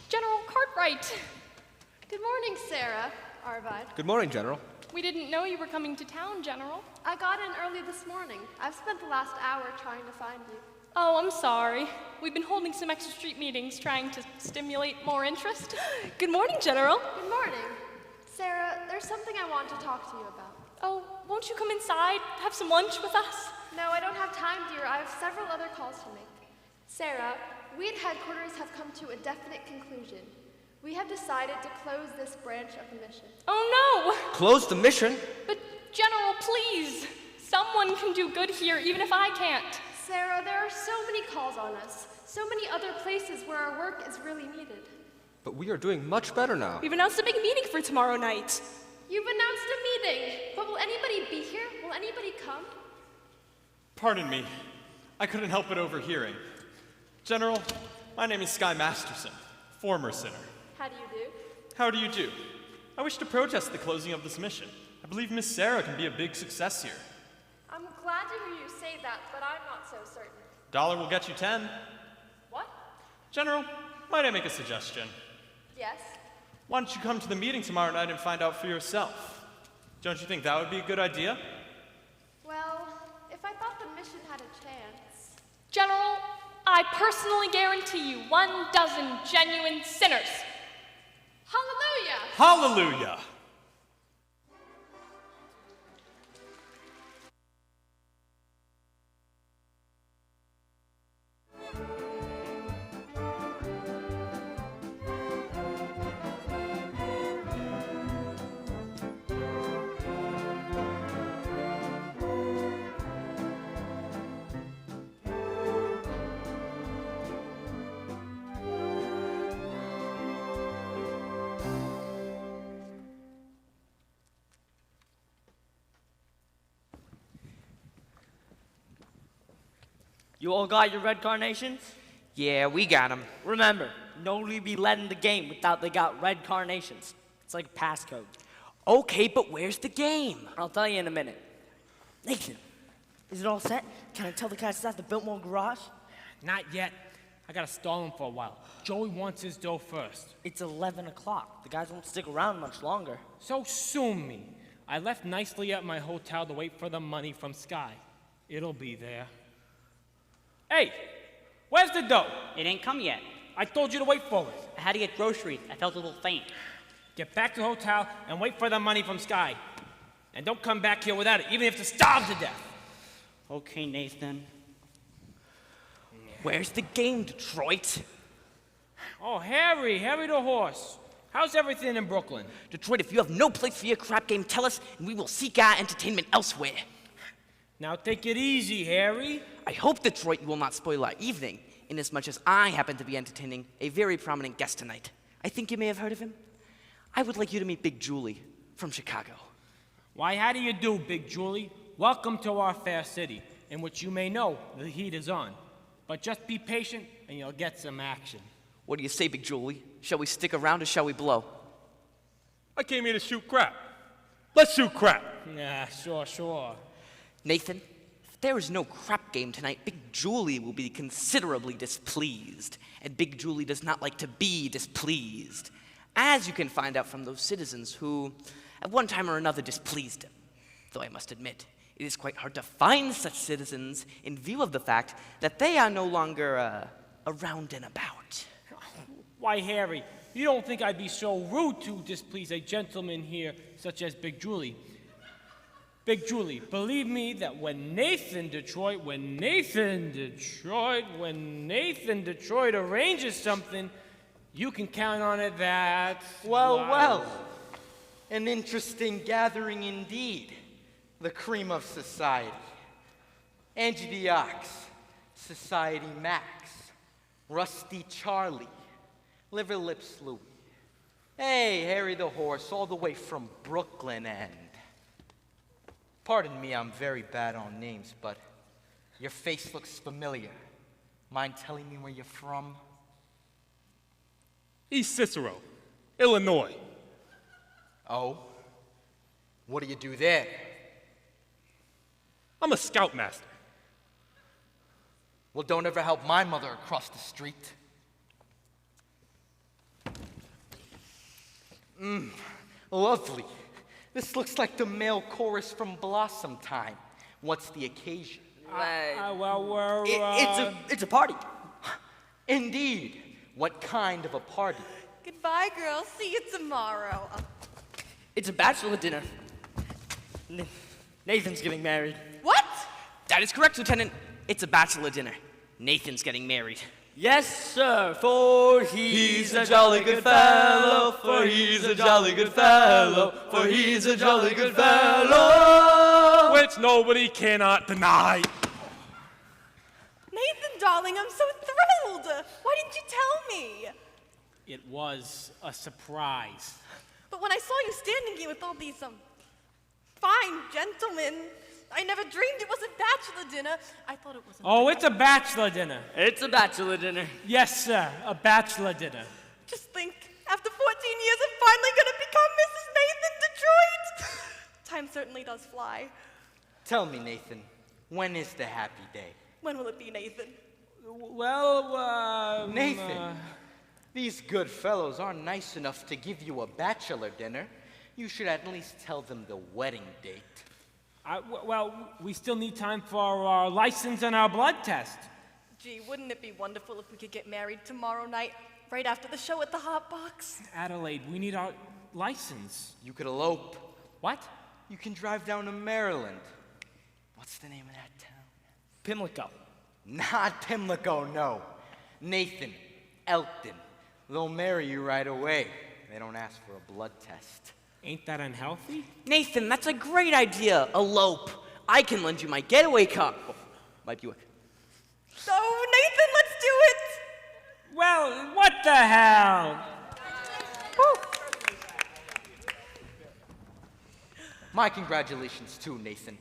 General Cartwright. Good morning, Sarah, Arvad. Good morning, General. We didn't know you were coming to town, General. I got in early this morning. I've spent the last hour trying to find you. Oh, I'm sorry. We've been holding some extra street meetings trying to stimulate more interest. Good morning, General. Good morning. Sarah, there's something I want to talk to you about. Oh, won't you come inside, have some lunch with us? No, I don't have time, dear. I have several other calls to make. Sarah, we at headquarters have come to a definite conclusion. We have decided to close this branch of the mission. Oh, no! Close the mission? But, General, please! Someone can do good here, even if I can't. Sarah, there are so many calls on us. So many other places where our work is really needed. But we are doing much better now. We've announced a big meeting for tomorrow night. You've announced a meeting, but will anybody be here? Will anybody come? Pardon me. I couldn't help but overhearing. General, my name is Sky Masterson, former sinner. How do you do? How do you do? I wish to protest the closing of this mission. I believe Miss Sarah can be a big success here. I'm glad to hear you say that, but I'm not so certain. Dollar will get you 10. What? General, might I make a suggestion? Yes? Why don't you come to the meeting tomorrow night and find out for yourself? Don't you think that would be a good idea? Well, if I thought the mission had a chance... General, I personally guarantee you 12 genuine sinners. Hallelujah! Hallelujah! You all got your red carnations? Yeah, we got them. Remember, nobody be let in the game without they got red carnations. It's like a passcode. Okay, but where's the game? I'll tell you in a minute. Nathan, is it all set? Can I tell the guys at the Biltmore garage? Not yet. I gotta stall him for a while. Joey wants his dough first. It's 11 o'clock. The guys won't stick around much longer. So sue me. I left nicely at my hotel to wait for the money from Sky. It'll be there. Hey, where's the dough? It ain't come yet. I told you to wait for it. I had to get groceries. I felt a little faint. Get back to the hotel and wait for the money from Sky. And don't come back here without it, even if you have to starve to death. Okay, Nathan. Where's the game, Detroit? Oh, Harry the horse. How's everything in Brooklyn? Detroit, if you have no place for your crap game, tell us, and we will seek our entertainment elsewhere. Now take it easy, Harry. I hope, Detroit, you will not spoil our evening, inasmuch as I happen to be entertaining a very prominent guest tonight. I think you may have heard of him. I would like you to meet Big Julie from Chicago. Why, how do you do, Big Julie? Welcome to our fair city, in which you may know the heat is on. But just be patient, and you'll get some action. What do you say, Big Julie? Shall we stick around or shall we blow? I came here to shoot crap. Let's shoot crap. Yeah, sure. Nathan, if there is no crap game tonight, Big Julie will be considerably displeased. And Big Julie does not like to be displeased, as you can find out from those citizens who, at one time or another, displeased him. Though I must admit, it is quite hard to find such citizens in view of the fact that they are no longer around and about. Why, Harry, you don't think I'd be so rude to displease a gentleman here such as Big Julie. Big Julie, believe me that when Nathan Detroit arranges something, you can count on it that... Well, an interesting gathering indeed. The cream of society. Angie the Ox, Society Max, Rusty Charlie, Liver Lips Louie. Hey, Harry the Horse, all the way from Brooklyn, and... Pardon me, I'm very bad on names, but your face looks familiar. Mind telling me where you're from? East Cicero, Illinois. Oh? What do you do there? I'm a scoutmaster. Well, don't ever help my mother across the street. Lovely. This looks like the male chorus from Blossom Time. What's the occasion? Well, we're, It's a party. Indeed. What kind of a party? Goodbye, girls. See you tomorrow. It's a bachelor dinner. Nathan's getting married. What? That is correct, Lieutenant. It's a bachelor dinner. Nathan's getting married. Yes, sir, for he's a jolly good fellow, for he's a jolly good fellow, for he's a jolly good fellow. which nobody cannot deny. Nathan, darling, I'm so thrilled. Why didn't you tell me? It was a surprise. But when I saw you standing here with all these, fine gentlemen, I never dreamed it was a bachelor dinner. I thought it was Oh, it's a bachelor dinner. It's a bachelor dinner. Yes, sir, a bachelor dinner. Just think, after 14 years, I'm finally gonna become Mrs. Nathan Detroit. Time certainly does fly. Tell me, Nathan, when is the happy day? When will it be, Nathan? Well, Nathan, these good fellows aren't nice enough to give you a bachelor dinner. You should at least tell them the wedding date. Well, we still need time for our license and our blood test. Gee, wouldn't it be wonderful if we could get married tomorrow night, right after the show at the Hot Box? Adelaide, we need our license. You could elope. What? You can drive down to Maryland. What's the name of that town? Pimlico. Not Pimlico, no. Nathan, Elkton. They'll marry you right away. They don't ask for a blood test. Ain't that unhealthy? Nathan, that's a great idea. Elope. I can lend you my getaway car. Oh, my Buick. Oh, Nathan, let's do it! Well, what the hell? My congratulations too, Nathan.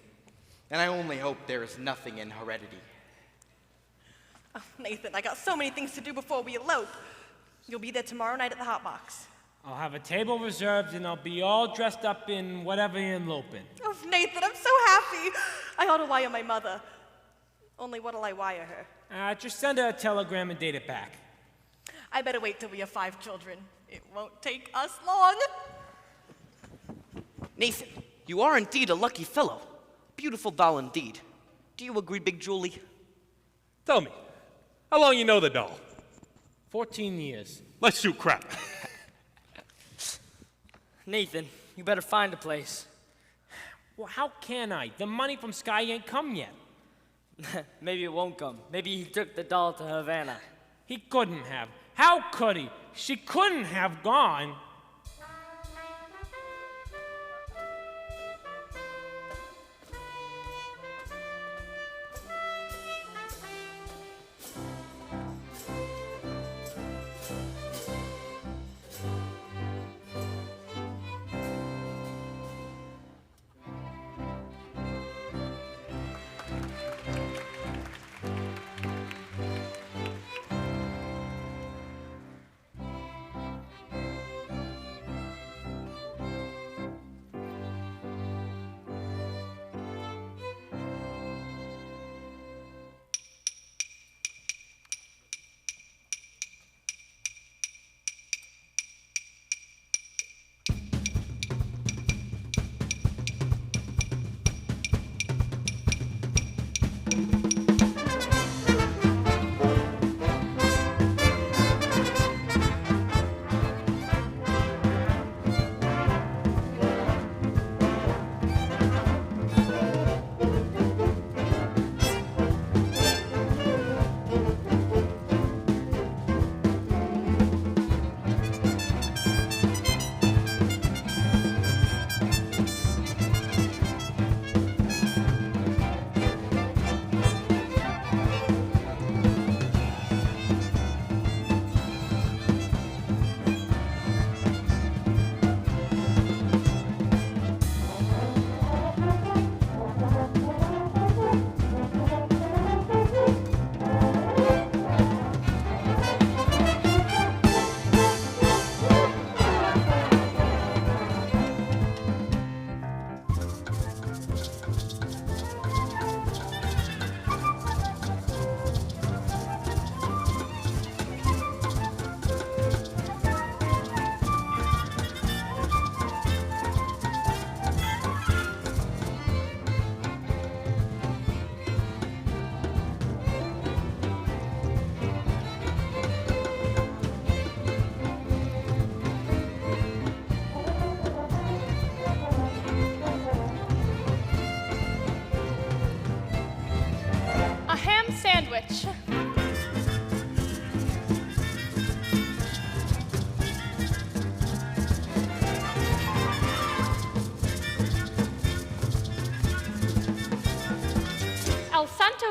And I only hope there is nothing in heredity. Oh, Nathan, I got so many things to do before we elope. You'll be there tomorrow night at the Hot Box. I'll have a table reserved and I'll be all dressed up in whatever you're eloping. Oh, Nathan, I'm so happy. I ought to wire my mother. Only what'll I wire her? Just send her a telegram and date it back. I better wait till we have 5 children. It won't take us long. Nathan, you are indeed a lucky fellow. Beautiful doll indeed. Do you agree, Big Julie? Tell me, how long you know the doll? 14 years. Let's shoot crap. Nathan, you better find a place. Well, how can I? The money from Sky ain't come yet. Maybe it won't come. Maybe he took the doll to Havana. He couldn't have. How could he? She couldn't have gone.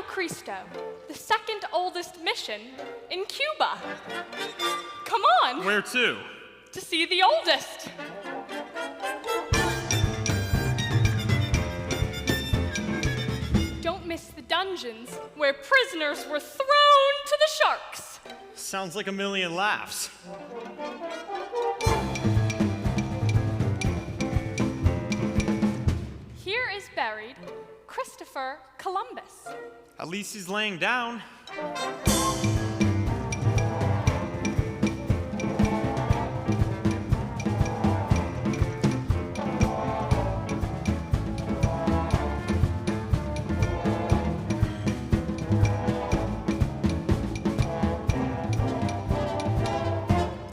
Santiago Cristo, the second oldest mission in Cuba. Come on. Where to? To see the oldest. Don't miss the dungeons where prisoners were thrown to the sharks. Sounds like a million laughs. Here is buried Christopher Columbus. At least he's laying down.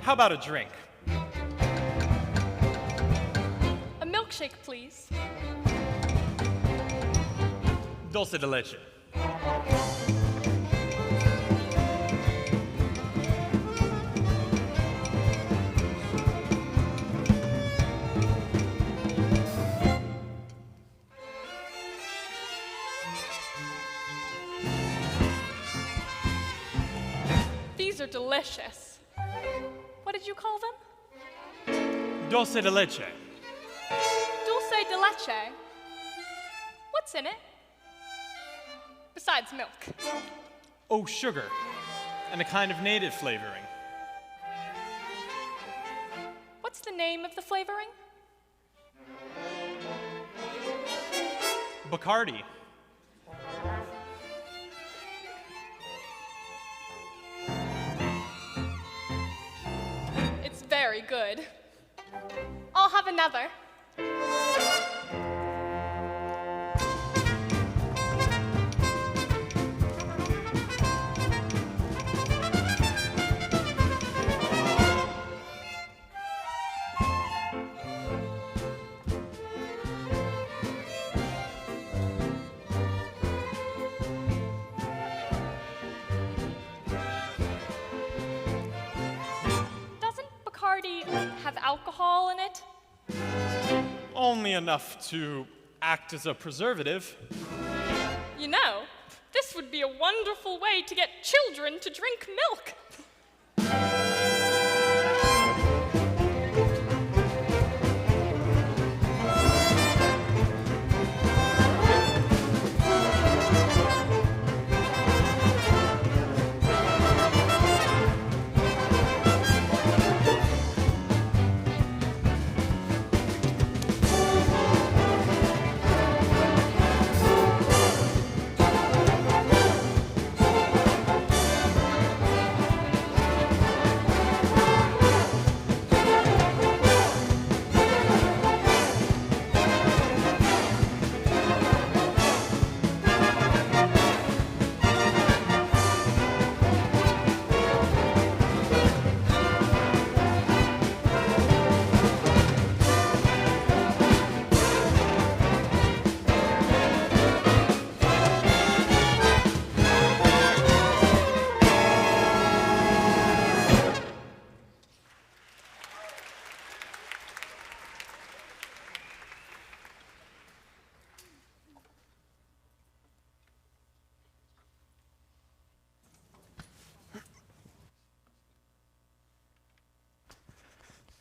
How about a drink? A milkshake, please. Dulce de leche. These are delicious. What did you call them? Dulce de leche. Dulce de leche. What's in it? Besides milk. Oh, sugar. And a kind of native flavoring. What's the name of the flavoring? Bacardi. It's very good. I'll have another. Have alcohol in it? Only enough to act as a preservative. You know, this would be a wonderful way to get children to drink milk.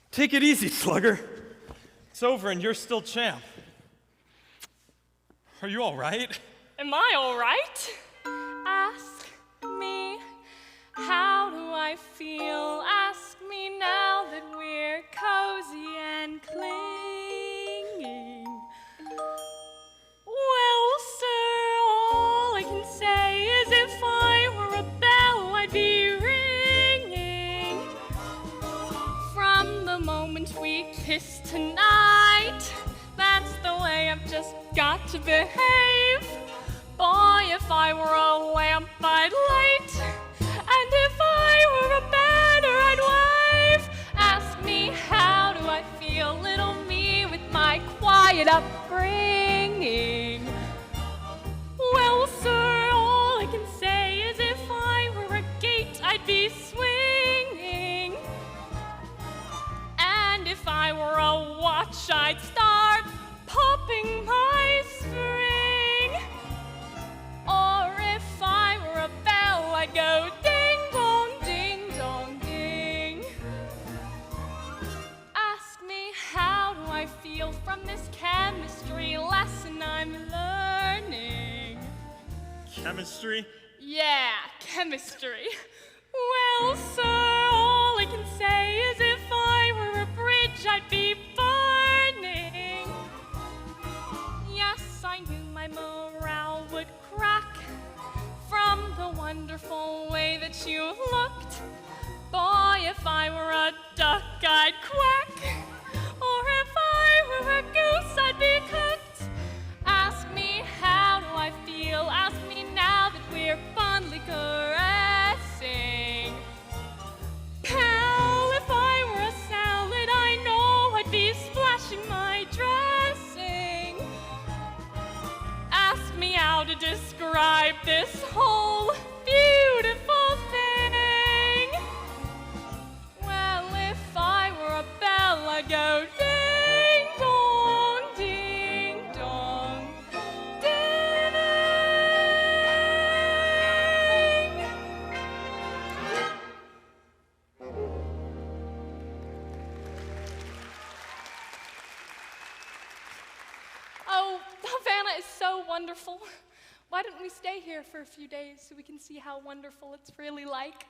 Take it easy, slugger. It's over and you're still champ. Are you all right? Am I all right? Ask me, how do I feel? Ask me now that we're cozy and clinging. Well, sir, all I can say is if I were a bell, I'd be ringing. From the moment we kissed tonight, that's the way I've just got to behave. Boy, if I were a lamp, I'd light. And if I were a banner, I'd wave. Ask me, how do I feel, little me, with my quiet upbringing? Well, sir, all I can say is if I were a gate, I'd be swinging. And if I were a watch, I'd start popping my string. Or if feel from this chemistry lesson I'm learning. Chemistry? Yeah, chemistry. Well, sir, all I can say is if I were a bridge, I'd be burning. Yes, I knew my morale would crack from the wonderful way that you looked. Boy, if I were a duck, I'd quack. Or if I were a goose, I'd be cooked. Ask me, how do I feel? Ask me now that we're fondly caressing. Pal, if I were a salad, I know I'd be splashing my dressing. Ask me how to describe this whole beautiful thing. Well, if I were a bell, I'd go ding dong, ding dong, ding. Oh, Havana is so wonderful. Why don't we stay here for a few days so we can see how wonderful it's really like?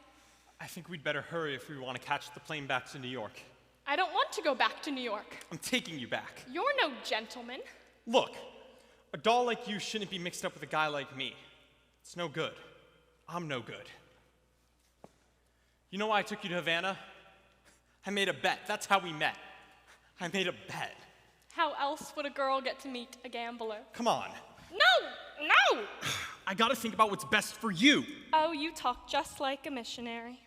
I think we'd better hurry if we want to catch the plane back to New York. I don't want to go back to New York. I'm taking you back. You're no gentleman. Look, a doll like you shouldn't be mixed up with a guy like me. It's no good. I'm no good. You know why I took you to Havana? I made a bet. That's how we met. I made a bet. How else would a girl get to meet a gambler? Come on. No! No! I gotta think about what's best for you. Oh, you talk just like a missionary.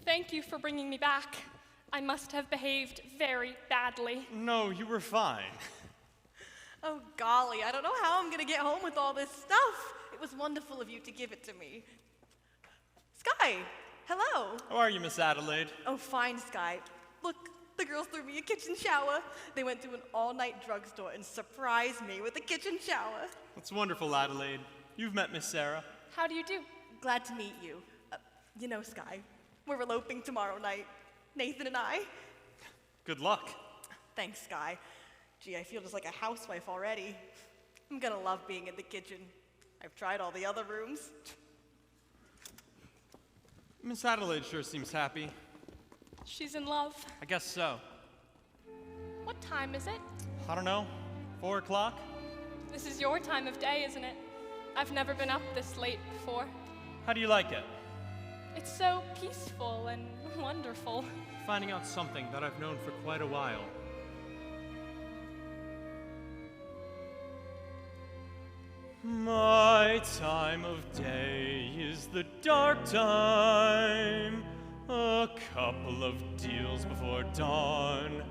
Thank you for bringing me back. I must have behaved very badly. No, you were fine. Oh, golly, I don't know how I'm gonna get home with all this stuff. It was wonderful of you to give it to me. Sky, hello. How are you, Miss Adelaide? Oh, fine, Sky. Look, the girls threw me a kitchen shower. They went to an all-night drugstore and surprised me with a kitchen shower. That's wonderful, Adelaide. You've met Miss Sarah. How do you do? Glad to meet you. You know, Sky, we're eloping tomorrow night, Nathan and I. Good luck. Thanks, Sky. Gee, I feel just like a housewife already. I'm gonna love being in the kitchen. I've tried all the other rooms. Miss Adelaide sure seems happy. She's in love. I guess so. What time is it? I don't know. 4 o'clock? This is your time of day, isn't it? I've never been up this late before. How do you like it? It's so peaceful and wonderful. Finding out something that I've known for quite a while. My time of day is the dark time, a couple of deals before dawn,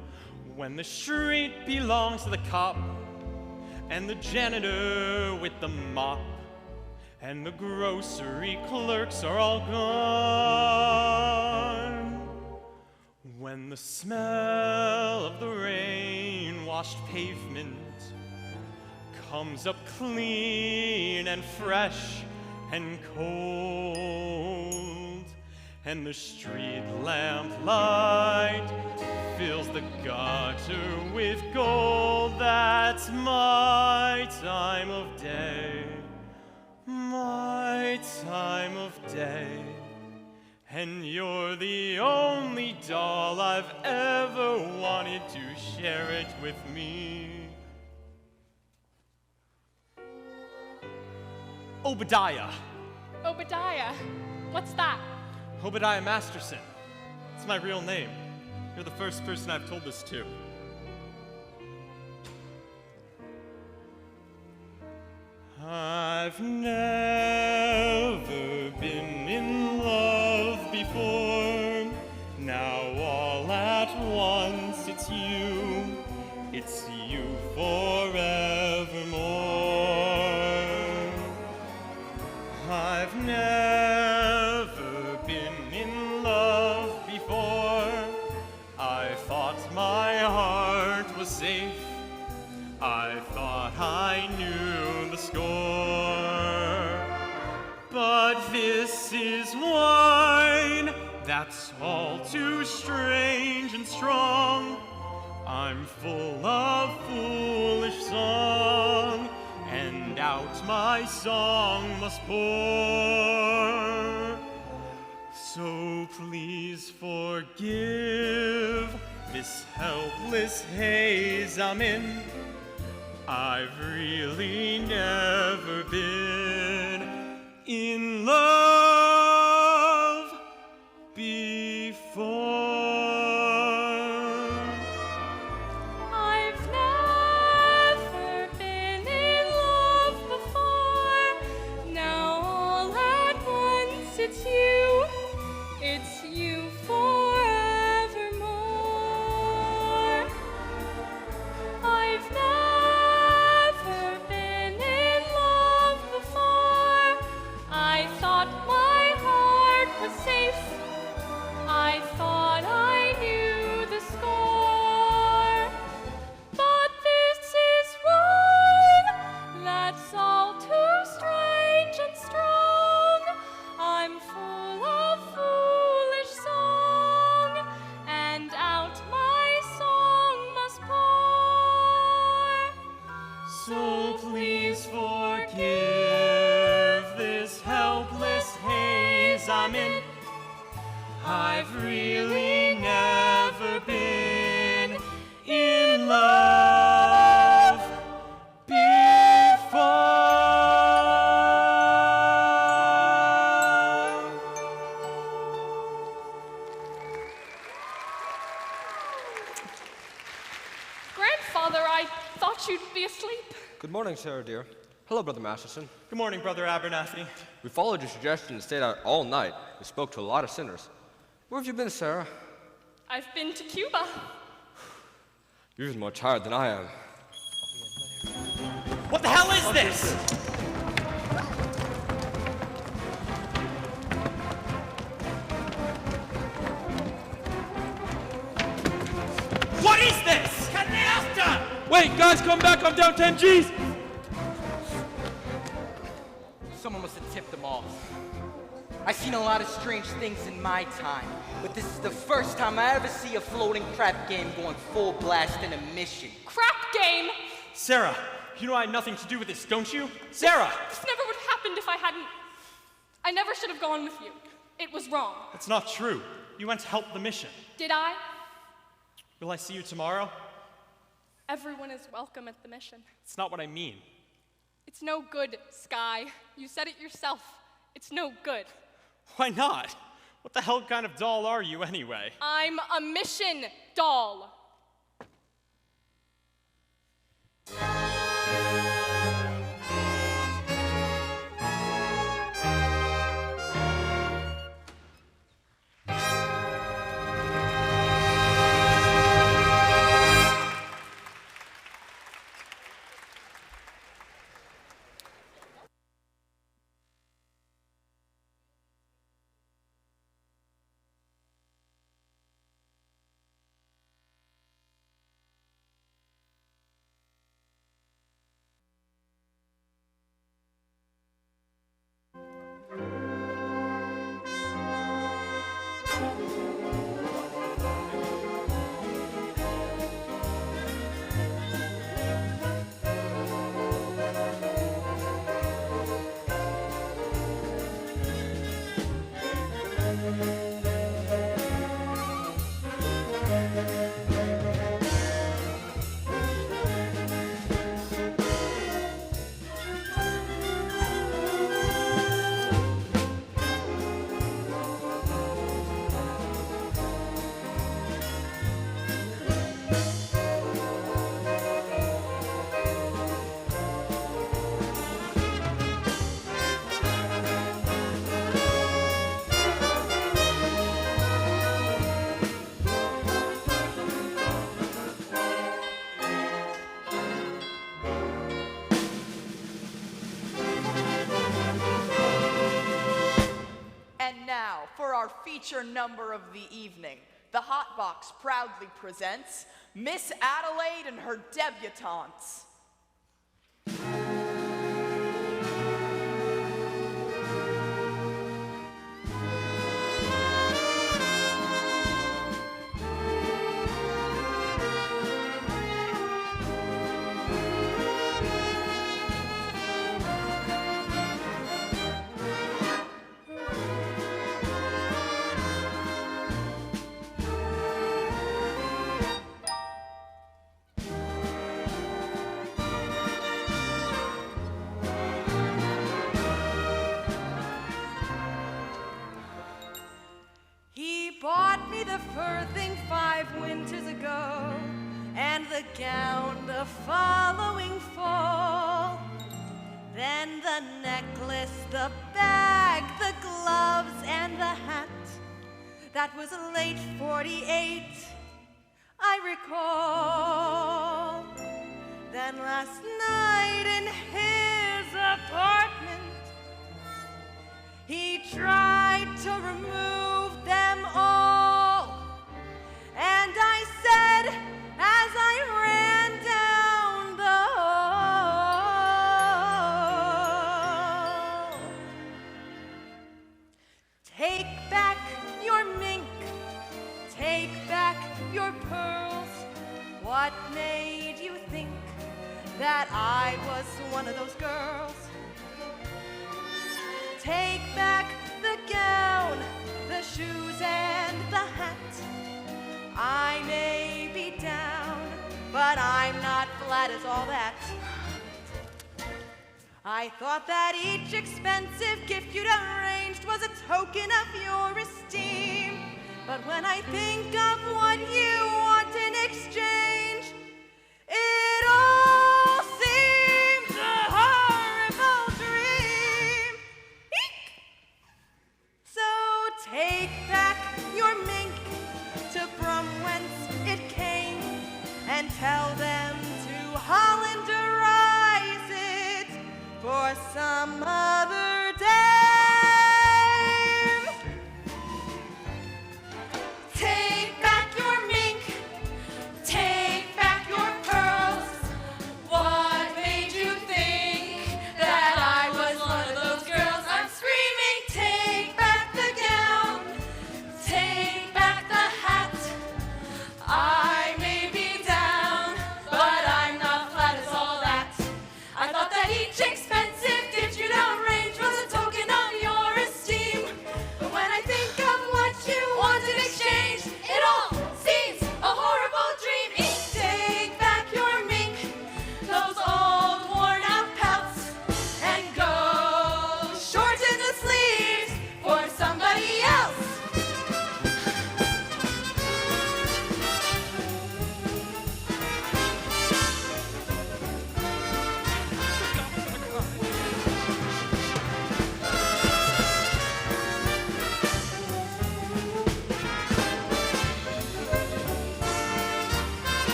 when the street belongs to the cop, and the janitor with the mop, and the grocery clerks are all gone. When the smell of the rain-washed pavement comes up clean and fresh and cold, and the street lamp light fills the gutter with gold, that's my time of day, my time of day. And you're the only doll I've ever wanted to share it with me. Obadiah. Obadiah. What's that? Obadiah Masterson. It's my real name. You're the first person I've told this to. I've never been in love before. Now all at once it's you forevermore. I've never been in love before. I thought my heart was safe. I thought I knew the score. But this is wine that's all too strange and strong. I'm full of foolish song, and out my song must pour. So please forgive this helpless haze I'm in. I've really never been in love before. I've never been in love before. Now all at once it's you forevermore. I've never been in love before. I thought my heart was safe. I thought I knew the score. But this is wine that's all too strange and strong. I'm full of foolish song, and out my song must pour. So please forgive this helpless haze I'm in. I've really never been in love before. Grandfather, I thought you'd be asleep. Good morning, Sarah dear. Hello, Brother Masterson. Good morning, Brother Abernathy. We followed your suggestion and stayed out all night. We spoke to a lot of sinners. Where have you been, Sarah? I've been to Cuba. You're even more tired than I am. What the hell is this? What is this? Canasta! Wait, guys, come back. I'm down 10 G's. Someone must have tipped them off. I've seen a lot of strange things in my time, but this is the first time I ever see a floating crap game going full blast in a mission. Crap game! Sarah, you know I had nothing to do with this, don't you? Sarah! This never would have happened if I hadn't. I never should have gone with you. It was wrong. That's not true. You went to help the mission. Did I? Will I see you tomorrow? Everyone is welcome at the mission. It's not what I mean. It's no good, Sky. You said it yourself. It's no good. Why not? What the hell kind of doll are you anyway? I'm a mission doll. our feature number of the evening. The Hot Box proudly presents Miss Adelaide and her debutantes. Bought me the fur thing 5 winters ago, and the gown the following fall. Then the necklace, the bag, the gloves, and the hat. That was late '48, I recall. Then last night in his apartment, he tried to remove them all. And I said, as I ran down the hall, take back your mink, take back your pearls. What made you think that I was one of those girls? Take back the gown, the shoes, and the hat. I may be down, but I'm not flat as all that. I thought that each expensive gift you'd arranged was a token of your esteem. But when I think of what you want in exchange, it all seems a horrible dream. Eek! So take back your mink to from whence it came, and tell them to Hollanderize it for some other day. Take back your mink,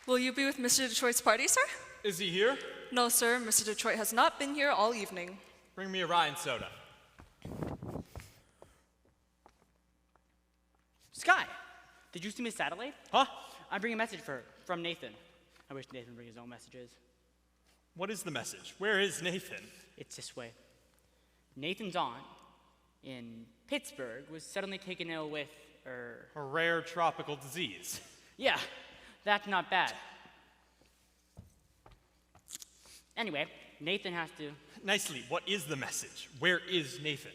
Will you be with Mr. Detroit's party, sir? Is he here? No, sir. Mr. Detroit has not been here all evening. Bring me a rye and soda. Sky, did you see Miss Adelaide? Huh? I'm bringing a message for her from Nathan. I wish Nathan would bring his own messages. What is the message? Where is Nathan? It's this way. Nathan's aunt in Pittsburgh was suddenly taken ill with, A rare tropical disease. Yeah, that's not bad. Anyway, Nathan has to... Nicely, what is the message? Where is Nathan?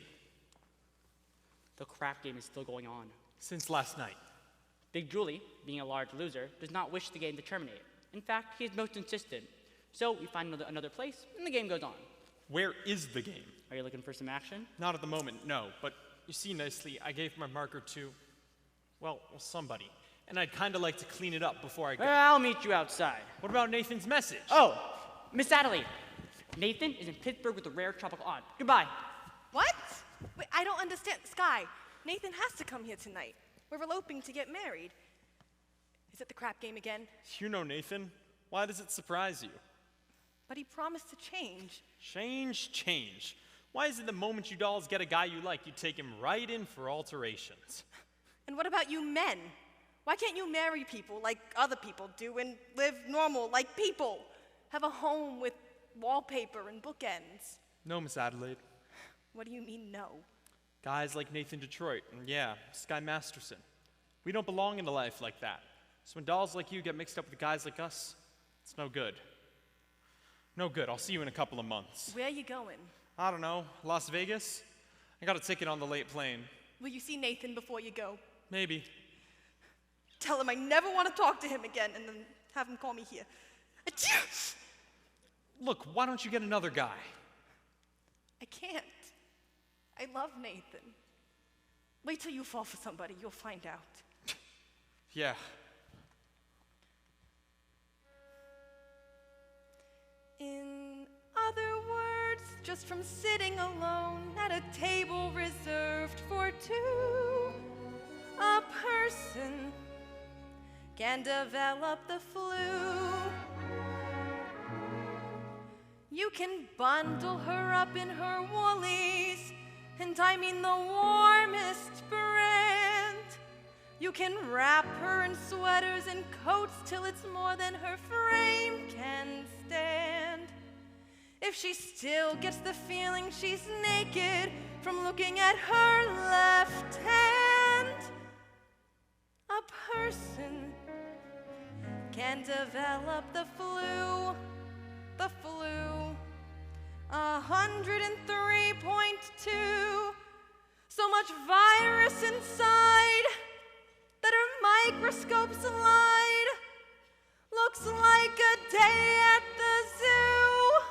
The crap game is still going on. Since last night. Big Julie, being a large loser, does not wish the game to terminate. In fact, he is most insistent. So we find another place, and the game goes on. Where is the game? Are you looking for some action? Not at the moment, no. But you see, Nicely, I gave my marker to, well, somebody. And I'd kind of like to clean it up before I go. I'll meet you outside. What about Nathan's message? Oh, Miss Adelaide. Nathan is in Pittsburgh with a rare tropical aunt. Goodbye. What? Wait, I don't understand. Sky, Nathan has to come here tonight. We're eloping to get married. Is it the crap game again? You know Nathan. Why does it surprise you? But he promised to change. Change. Why is it the moment you dolls get a guy you like, you take him right in for alterations? And what about you men? Why can't you marry people like other people do and live normal like people? Have a home with wallpaper and bookends. No, Miss Adelaide. What do you mean, no? Guys like Nathan Detroit, and yeah, Sky Masterson. We don't belong in a life like that. So when dolls like you get mixed up with guys like us, it's no good. No good. I'll see you in a couple of months. Where are you going? I don't know. Las Vegas? I got a ticket on the late plane. Will you see Nathan before you go? Maybe. Tell him I never want to talk to him again, and then have him call me here. Look, why don't you get another guy? I can't. I love Nathan. Wait till you fall for somebody, you'll find out. Yeah. In other words, just from sitting alone at a table reserved for two, a person can develop the flu. You can bundle her up in her woolies, and I mean the warmest brand. You can wrap her in sweaters and coats till it's more than her frame can stand. If she still gets the feeling she's naked from looking at her left hand, a person can develop the flu. The flu. 103.2. So much virus inside that her microscope slide looks like a day at the zoo.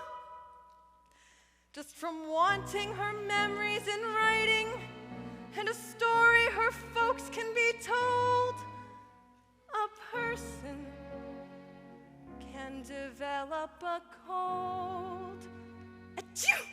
Just from wanting her memories in writing and a story her folks can be told, a person can develop a cold. Achoo!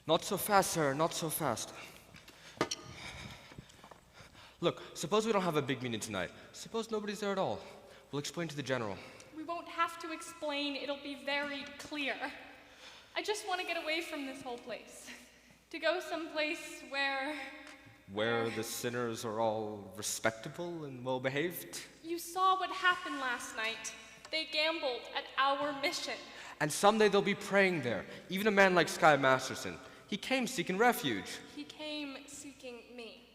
Not so fast, sir, not so fast. Look, suppose we don't have a big meeting tonight. Suppose nobody's there at all. We'll explain to the general. We won't have to explain, it'll be very clear. I just want to get away from this whole place. To go someplace where... Where the sinners are all respectable and well-behaved? You saw what happened last night. They gambled at our mission. And someday they'll be praying there. Even a man like Sky Masterson. He came seeking refuge. He came seeking me.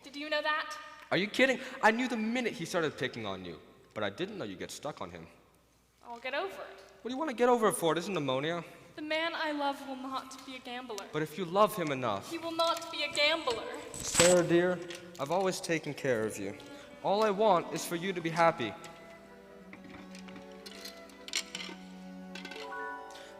Did you know that? Are you kidding? I knew the minute he started picking on you, but I didn't know you'd get stuck on him. I'll get over it. What do you want to get over it for? It isn't pneumonia. The man I love will not be a gambler. But if you love him enough... He will not be a gambler. Sarah, dear, I've always taken care of you. All I want is for you to be happy.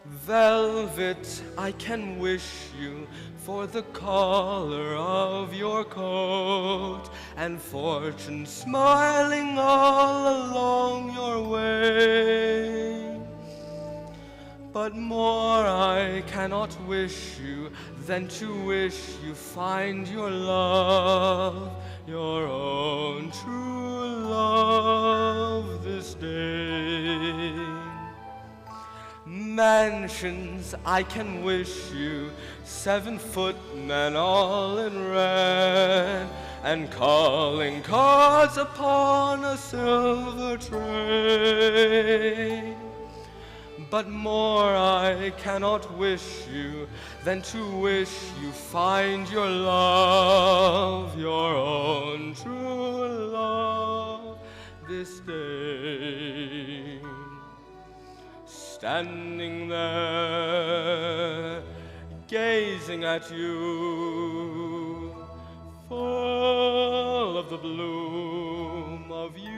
Velvet, I can wish you for the color of your coat, and fortune smiling all along your way. But more I cannot wish you than to wish you find your love, your own true love this day. Mansions I can wish you, 7-foot men all in red, and calling cards upon a silver tray. But more I cannot wish you than to wish you find your love, your own true love this day. Standing there, gazing at you, full of the bloom of youth.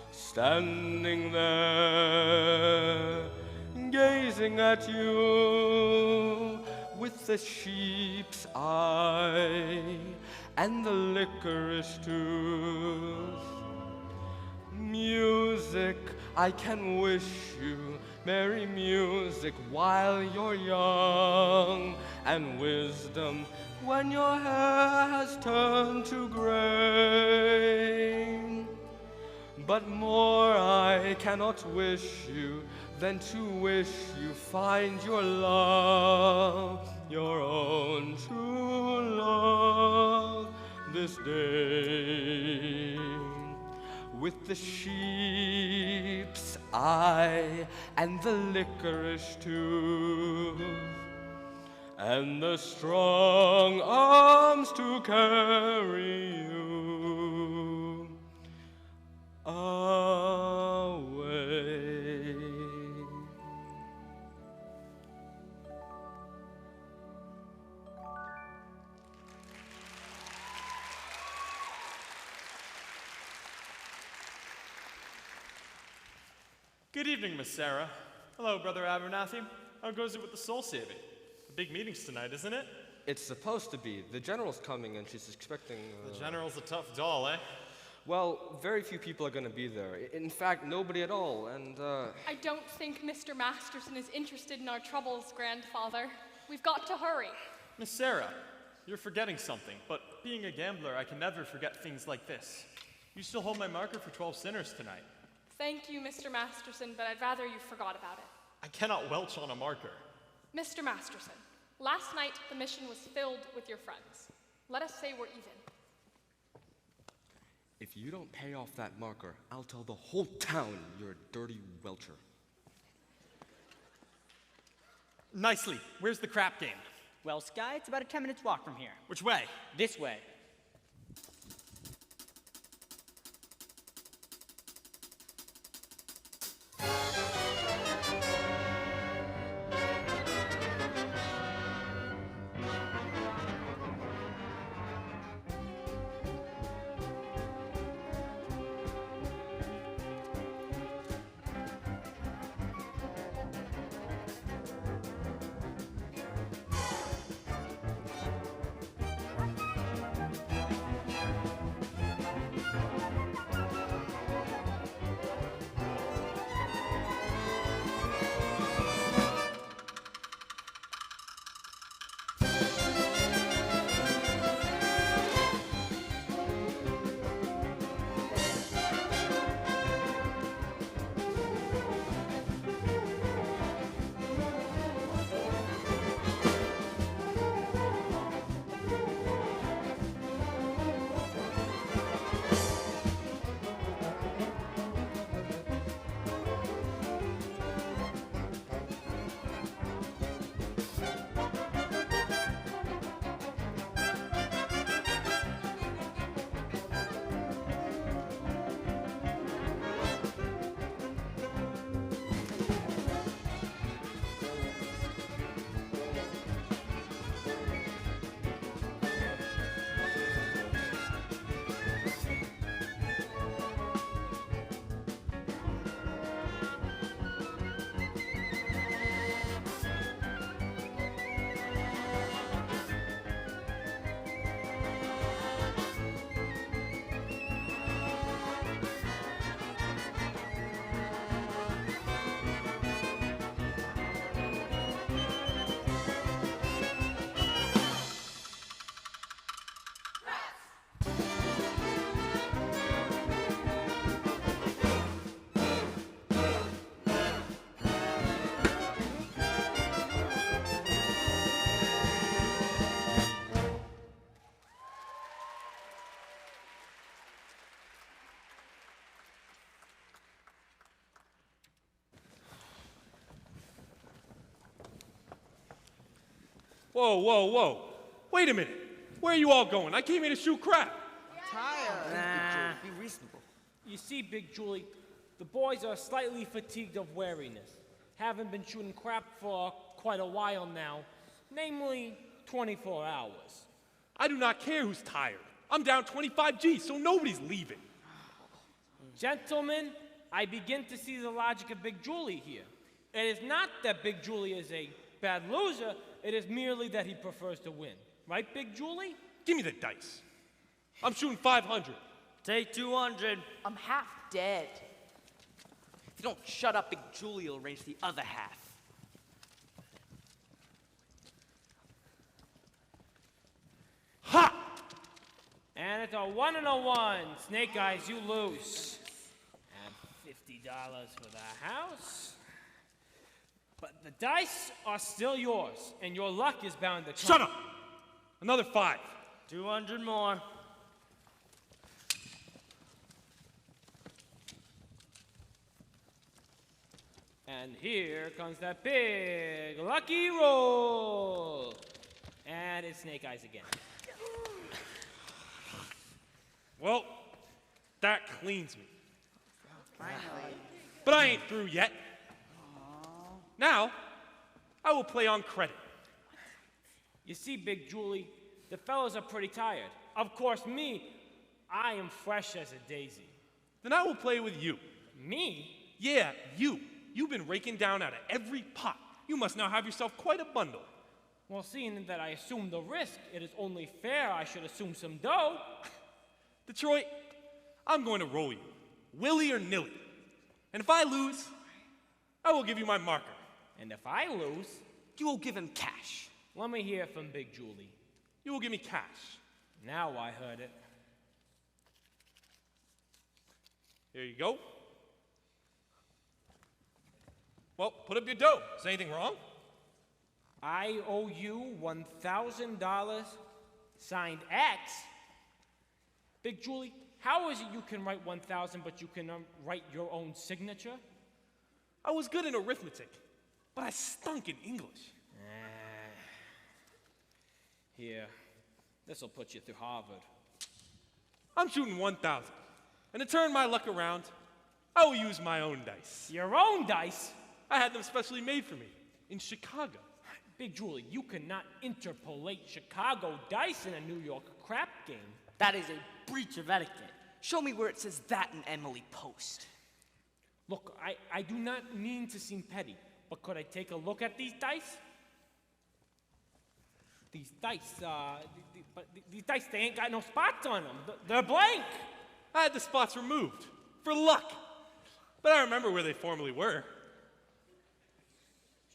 Standing there, gazing at you, with the sheep's eye and the licorice tooth. Music, I can wish you merry music while you're young, and wisdom when your hair has turned to gray. But more I cannot wish you than to wish you find your love, your own true love this day. With the sheep's eye and the licorice tooth, and the strong arms to carry you away. Good evening, Miss Sarah. Hello, Brother Abernathy. How goes it with the soul saving? The big meeting's tonight, isn't it? It's supposed to be. The general's coming and she's expecting... The general's a tough doll, eh? Well, very few people are going to be there. In fact, nobody at all, and I don't think Mr. Masterson is interested in our troubles, grandfather. We've got to hurry. Miss Sarah, you're forgetting something, but being a gambler, I can never forget things like this. You still hold my marker for 12 sinners tonight. Thank you, Mr. Masterson, but I'd rather you forgot about it. I cannot welch on a marker. Mr. Masterson, last night the mission was filled with your friends. Let us say we're even. if you don't pay off that marker, I'll tell the whole town you're a dirty welcher. Nicely. Where's the crap game? Well, Sky, it's about a 10 minutes walk from here. Which way? This way. Whoa, whoa, whoa. Wait a minute. Where are you all going? I came here to shoot crap. Nah. Be reasonable. You see, Big Julie, the boys are slightly fatigued of wariness. Haven't been shooting crap for quite a while now, namely 24 hours. I do not care who's tired. I'm down 25 G's, so nobody's leaving. Gentlemen, I begin to see the logic of Big Julie here. It is not that Big Julie is a bad loser, it is merely that he prefers to win. Right, Big Julie? Give me the dice. I'm shooting 500. Take 200. I'm half dead. If you don't shut up, Big Julie will arrange the other half. Ha! And it's a 1 and a 1. Snake Eyes, you lose. And $50 for the house. But the dice are still yours, and your luck is bound to come. Shut up! Another 5. 200 more. And here comes that big lucky roll. And it's Snake Eyes again. Well, that cleans me. Finally. But I ain't through yet. Now, I will play on credit. You see, Big Julie, the fellows are pretty tired. Of course, me, I am fresh as a daisy. Then I will play with you. Me? Yeah, you. You've been raking down out of every pot. You must now have yourself quite a bundle. Well, seeing that I assume the risk, it is only fair I should assume some dough. Detroit, I'm going to roll you, willy or nilly. And if I lose, I will give you my marker. And if I lose, You will give him cash. let me hear from Big Julie. You will give me cash. Now I heard it. Here you go. Well, put up your dough. Is anything wrong? I owe you $1,000, signed X. Big Julie, how is it you can write 1,000, but you can write your own signature? I was good in arithmetic, but I stunk in English. Here, this'll put you through Harvard. I'm shooting 1,000. And to turn my luck around, I will use my own dice. Your own dice? I had them specially made for me in Chicago. Big Julie, you cannot interpolate Chicago dice in a New York crap game. That is a breach of etiquette. Show me where it says that in Emily Post. Look, I do not mean to seem petty, but could I take a look at these dice? These dice, these dice, they ain't got no spots on them. They're blank. I had the spots removed for luck. But I remember where they formerly were.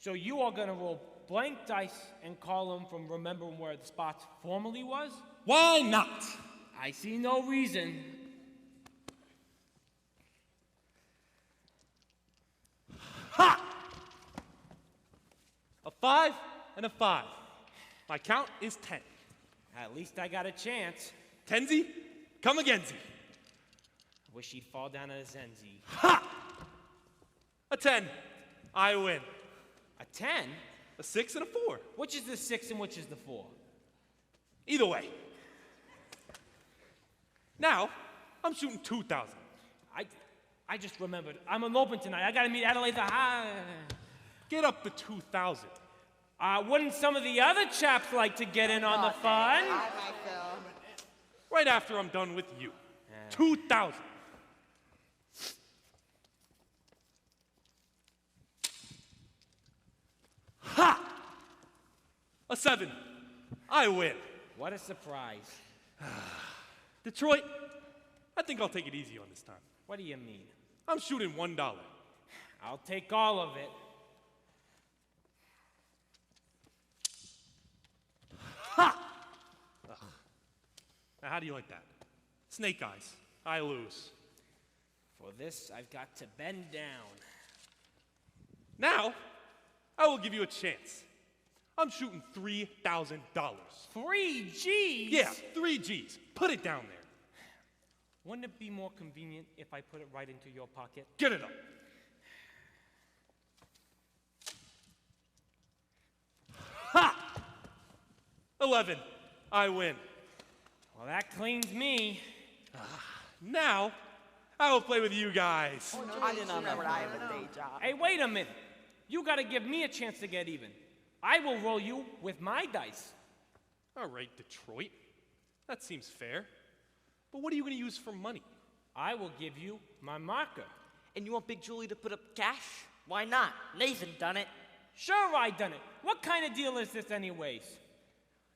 So you are gonna roll blank dice and call them from remembering where the spots formerly was? Why not? I see no reason. Ha! A 5 and a 5. My count is 10. At least I got a chance. Tenzi, come againzi. I wish he'd fall down at a Zenzi. Ha! A 10. I win. A 10? A 6 and a 4. Which is the 6 and which is the 4? Either way. Now, I'm shooting 2,000. I just remembered. I'm eloping tonight. I gotta meet Adelaide the High. Get up to 2,000. Wouldn't some of the other chaps like to get in on the fun? Right after I'm done with you. 2,000. Ha! A 7. I win. What a surprise. Detroit, I think I'll take it easy on this time. What do you mean? I'm shooting $1. I'll take all of it. Ha! Ugh. Now, how do you like that? Snake Eyes. I lose. For this, I've got to bend down. Now, I will give you a chance. I'm shooting $3,000. 3 G's? Yeah, 3 G's. Put it down there. Wouldn't it be more convenient if I put it right into your pocket? Get it up. Ha! 11. I win. Well, that cleans me. Now, I will play with you guys. I didn't remember I have a day job. Hey, wait a minute. You gotta give me a chance to get even. I will roll you with my dice. All right, Detroit. That seems fair. But what are you going to use for money? I will give you my marker. And you want Big Julie to put up cash? Why not? Nathan done it. Sure, I done it. What kind of deal is this anyways?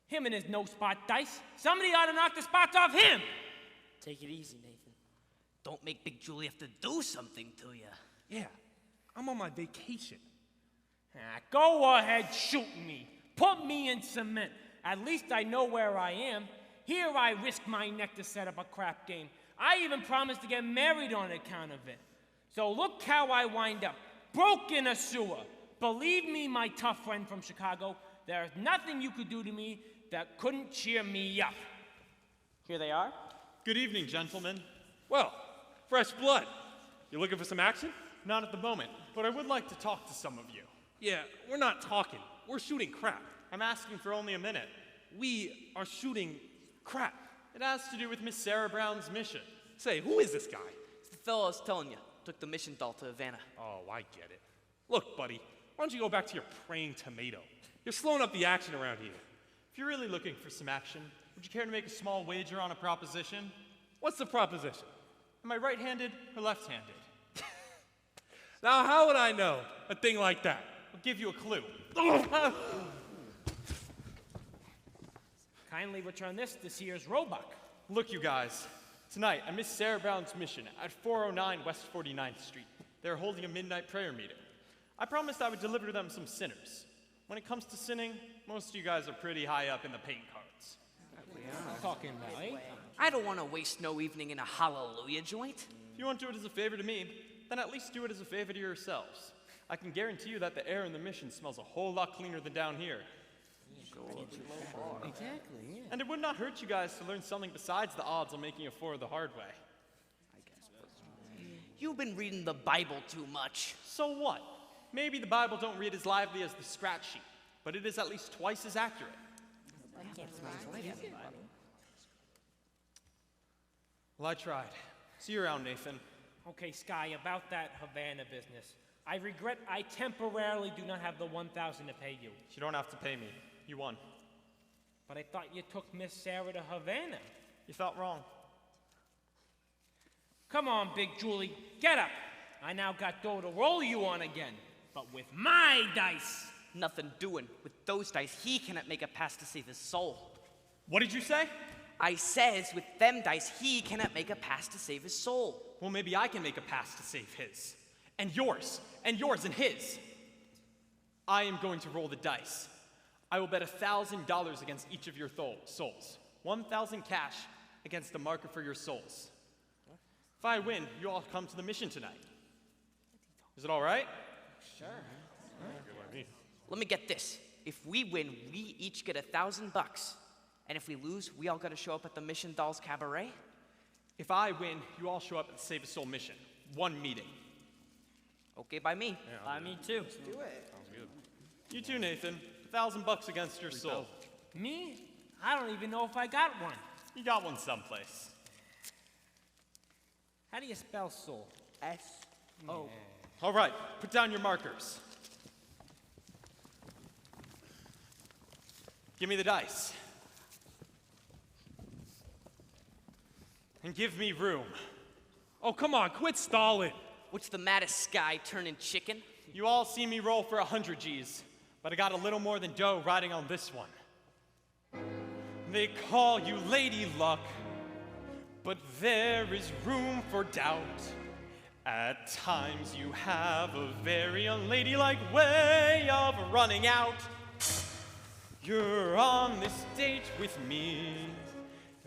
Him and his no-spot dice. Somebody ought to knock the spots off him. Take it easy, Nathan. Don't make Big Julie have to do something to you. Yeah, I'm on my vacation. Go ahead, shoot me. Put me in cement. At least I know where I am. Here I risk my neck to set up a crap game. I even promised to get married on account of it. So look how I wind up. Broke in a sewer. Believe me, my tough friend from Chicago, there's nothing you could do to me that couldn't cheer me up. Here they are. Good evening, gentlemen. Well, fresh blood. You looking for some action? Not at the moment, but I would like to talk to some of you. Yeah, we're not talking. We're shooting crap. I'm asking for only a minute. We are shooting crap. It has to do with Miss Sarah Brown's mission. Say, who is this guy? It's the fellow I was telling you. Took the mission doll to Havana. Oh, I get it. Look, buddy, why don't you go back to your praying tomato? You're slowing up the action around here. If you're really looking for some action, would you care to make a small wager on a proposition? What's the proposition? Am I right-handed or left-handed? Now, how would I know a thing like that? I'll give you a clue. Kindly return this to Sears Roebuck. Look, you guys. Tonight, at Miss Sarah Brown's mission at 409 West 49th Street, they're holding a midnight prayer meeting. I promised I would deliver them some sinners. When it comes to sinning, most of you guys are pretty high up in the paint cards. Talking about, eh? I don't want to waste no evening in a hallelujah joint. If you won't do it as a favor to me, then at least do it as a favor to yourselves. I can guarantee you that the air in the mission smells a whole lot cleaner than down here. Exactly, yeah. And it would not hurt you guys to learn something besides the odds on making a four the hard way. You've been reading the Bible too much. So what? Maybe the Bible don't read as lively as the scratch sheet, but it is at least twice as accurate. Well, I tried. See you around, Nathan. Okay, Sky, about that Havana business. I regret I temporarily do not have the 1,000 to pay you. You don't have to pay me. You won. But I thought you took Miss Sarah to Havana. You thought wrong. Come on, Big Julie, get up. I now got dough to roll you on again, but with my dice. Nothing doing. With those dice, he cannot make a pass to save his soul. What did you say? I says, with them dice, he cannot make a pass to save his soul. Well, maybe I can make a pass to save his. And yours, and his. I am going to roll the dice. I will bet $1,000 against each of your souls. 1,000 cash against the marker for your souls. If I win, you all come to the mission tonight. Is it all right? Sure. Let me get this. If we win, we each get $1,000. And if we lose, we all got to show up at the Mission Dolls Cabaret? If I win, you all show up at the Save a Soul mission. One meeting. Okay by me. Yeah, by me too. Let's do it. Sounds good. You too, Nathan. $1,000 against your soul. Me? I don't even know if I got one. You got one someplace. How do you spell soul? S-O. All right, put down your markers. Give me the dice. And give me room. Oh, come on, quit stalling. What's the maddest Sky turning chicken? You all see me roll for 100 G's, but I got a little more than dough riding on this one. They call you Lady Luck, but there is room for doubt. At times you have a very unladylike way of running out. You're on this date with me.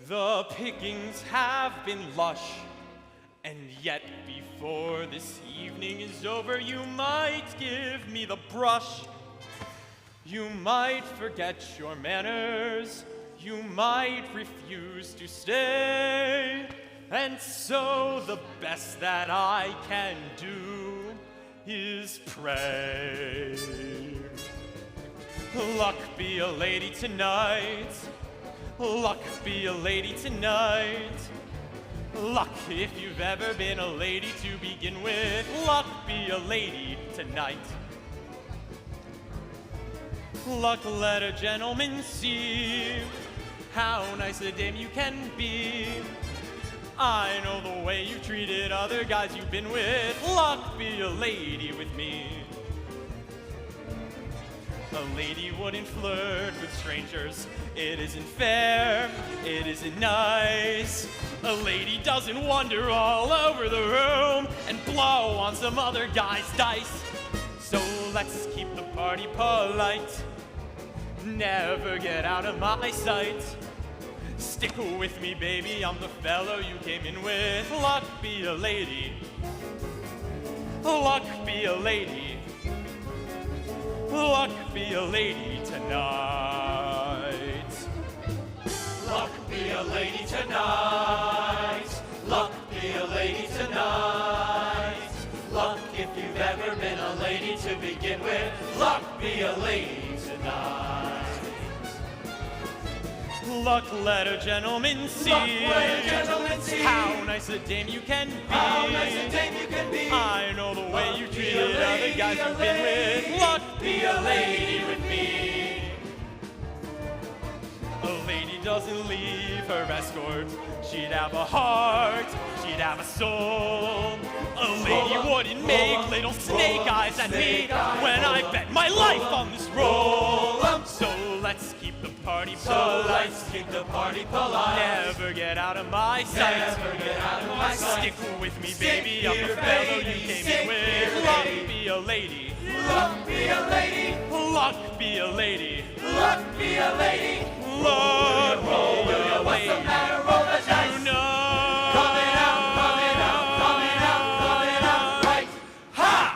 The pickings have been lush. And yet before this evening is over, you might give me the brush. You might forget your manners. You might refuse to stay. And so the best that I can do is pray. Luck be a lady tonight. Luck be a lady tonight. Luck if you've ever been a lady to begin with. Luck be a lady tonight. Luck let a gentleman see how nice a dame you can be. I know the way you treated other guys you've been with. Luck be a lady with me. A lady wouldn't flirt with strangers. It isn't fair, it isn't nice. A lady doesn't wander all over the room and blow on some other guy's dice. So let's keep the party polite. Never get out of my sight. Stick with me, baby, I'm the fellow you came in with. Luck be a lady. Luck be a lady. Luck be a lady tonight. Luck be a lady tonight. Luck be a lady tonight. Luck if you've ever been a lady to begin with. Luck be a lady tonight. Luck let a gentleman see. Luck let a gentleman see how nice a dame you can be. How nice a dame you can be. I know the way you treated other guys you've been with. Luck be a lady with me. A lady doesn't leave her escort. She'd have a heart, she'd have a soul. A lady wouldn't make little snake eyes at me when I bet my life on this roll. So let's keep the party polite. Let's keep the party polite. Never get out of my sight. Never get out of my sight. Stick with me, baby. I'm the fellow you came in with. Luck be a lady. Luck be a lady. Luck be a lady. Luck be a lady. Luck be a lady. What's the matter? Roll the dice. You know. Coming out, coming out, coming out, coming out right. Ha!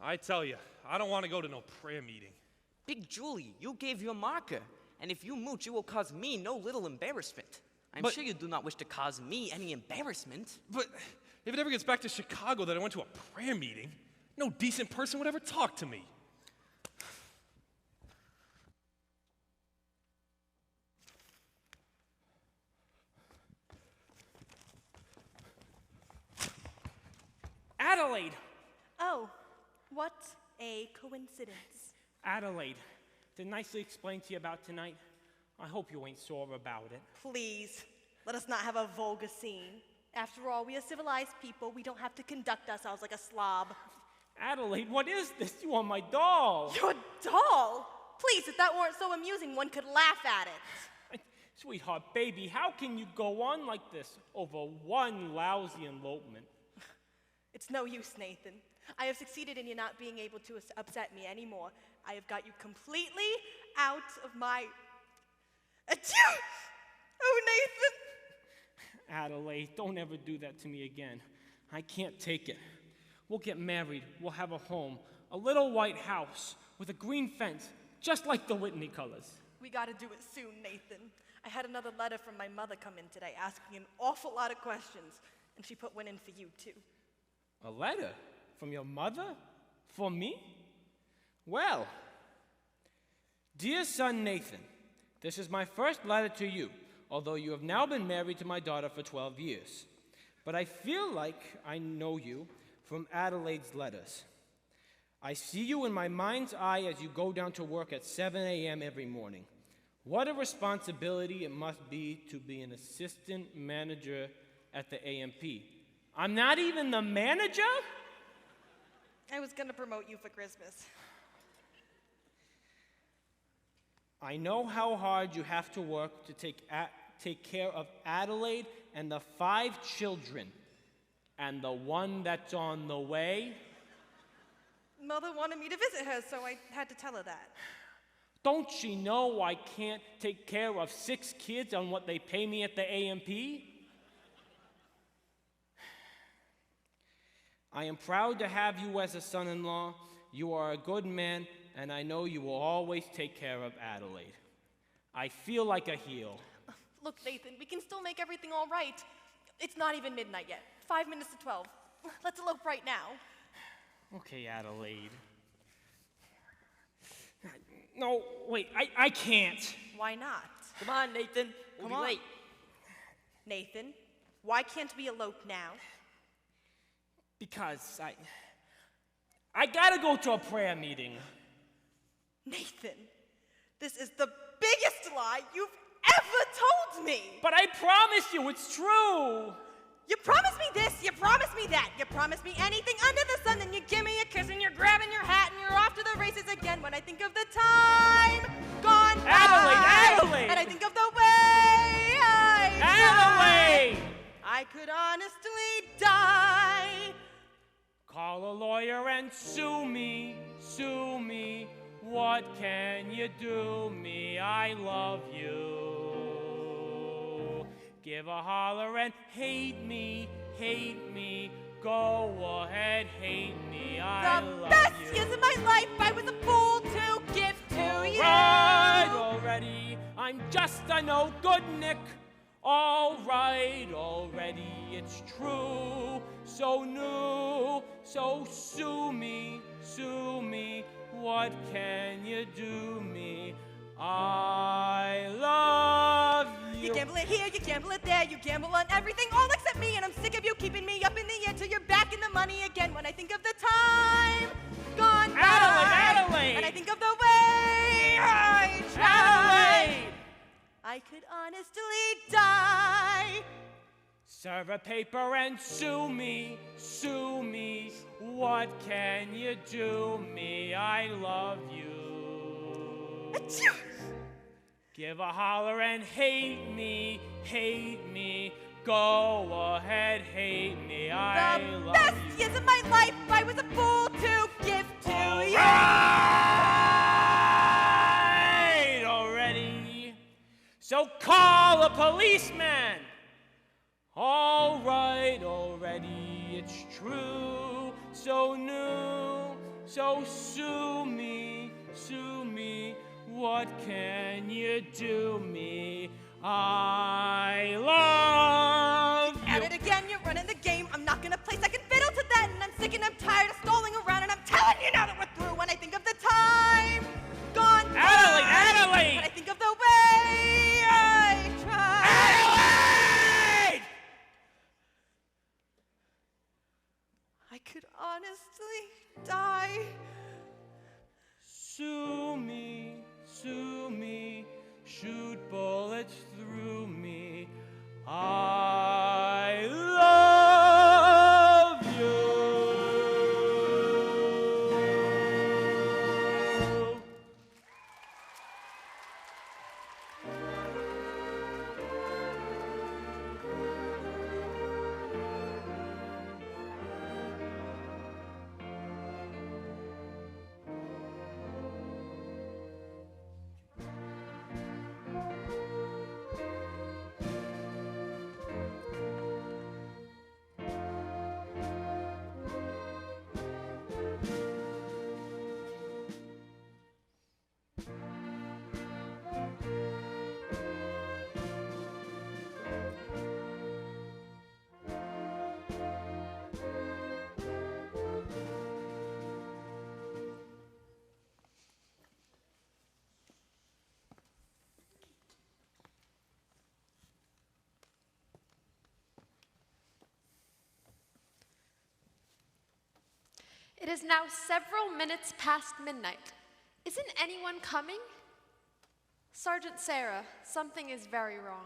I tell you, I don't want to go to no prayer meeting. Big Julie, you gave your marker, and if you mooch, you will cause me no little embarrassment. I'm But- sure you do not wish to cause me any embarrassment. But if it ever gets back to Chicago that I went to a prayer meeting, no decent person would ever talk to me. Adelaide! Oh, what a coincidence. Adelaide, to nicely explain to you about tonight, I hope you ain't sore about it. Please, let us not have a vulgar scene. After all, we are civilized people. We don't have to conduct ourselves like a slob. Adelaide, what is this? You are my doll. Your doll? Please, if that weren't so amusing, one could laugh at it. Sweetheart, baby, how can you go on like this over one lousy elopement? It's no use, Nathan. I have succeeded in you not being able to upset me anymore. I have got you completely out of my... Achoo! Oh, Nathan! Adelaide, don't ever do that to me again. I can't take it. We'll get married, we'll have a home, a little white house with a green fence, just like the Whitney colors. We gotta do it soon, Nathan. I had another letter from my mother come in today asking an awful lot of questions, and she put one in for you, too. A letter? From your mother? For me? Well, dear son Nathan, this is my first letter to you, although you have now been married to my daughter for 12 years. But I feel like I know you from Adelaide's letters. I see you in my mind's eye as you go down to work at 7 a.m. every morning. What a responsibility it must be to be an assistant manager at the AMP. I'm not even the manager? I was gonna promote you for Christmas. I know how hard you have to work to take care of Adelaide and the 5 children, and the one that's on the way. Mother wanted me to visit her, so I had to tell her that. Don't she know I can't take care of 6 kids on what they pay me at the A&P? I am proud to have you as a son-in-law. You are a good man, and I know you will always take care of Adelaide. I feel like a heel. Look, Nathan, we can still make everything all right. It's not even midnight yet. 5 minutes to 12. Let's elope right now. Okay, Adelaide. No, wait, I can't. Why not? Come on, Nathan. We'll be late. Nathan, why can't we elope now? Because I gotta go to a prayer meeting. Nathan, this is the biggest lie you've ever told me. But I promise you, it's true. You promised me this, you promised me that, you promised me anything under the sun, then you give me a kiss and you're grabbing your hat and you're off to the races again. When I think of the time gone by, Adelaide! And I think of the way I Adelaide! I could honestly die. Call a lawyer and sue me, sue me. What can you do me? I love you. Give a holler and hate me, hate me. Go ahead, hate me. I love you. The best years of my life I was a fool to give to you. Right already, I'm just a no good Nick. All right already, it's true. So new, so sue me, sue me. What can you do me? I love you. You gamble it here, you gamble it there, you gamble on everything, all except me, and I'm sick of you keeping me up in the air till you're back in the money again. When I think of the time gone by, Adelaide! and I think of the way I tried, Adelaide! I could honestly die. Serve a paper and sue me, sue me. What can you do me? I love you. Achoo! Give a holler and hate me, hate me. Go ahead, hate me. I love you. The best years of my life I was a fool to give to you. Right already. So call a policeman. All right already, it's true. So new, so sue me, sue me. What can you do me? I love you. At it again, you're running the game. I'm not gonna play second fiddle to that, and I'm sick and I'm tired of stalling around, and I'm telling you now that we're through. When I think of the time gone by, Adelaide! when I think of the way I tried, Adelaide! I could honestly die. Sue me, sue me, shoot bullets through me. I love you. It is now several minutes past midnight. Isn't anyone coming? Sergeant Sarah, something is very wrong.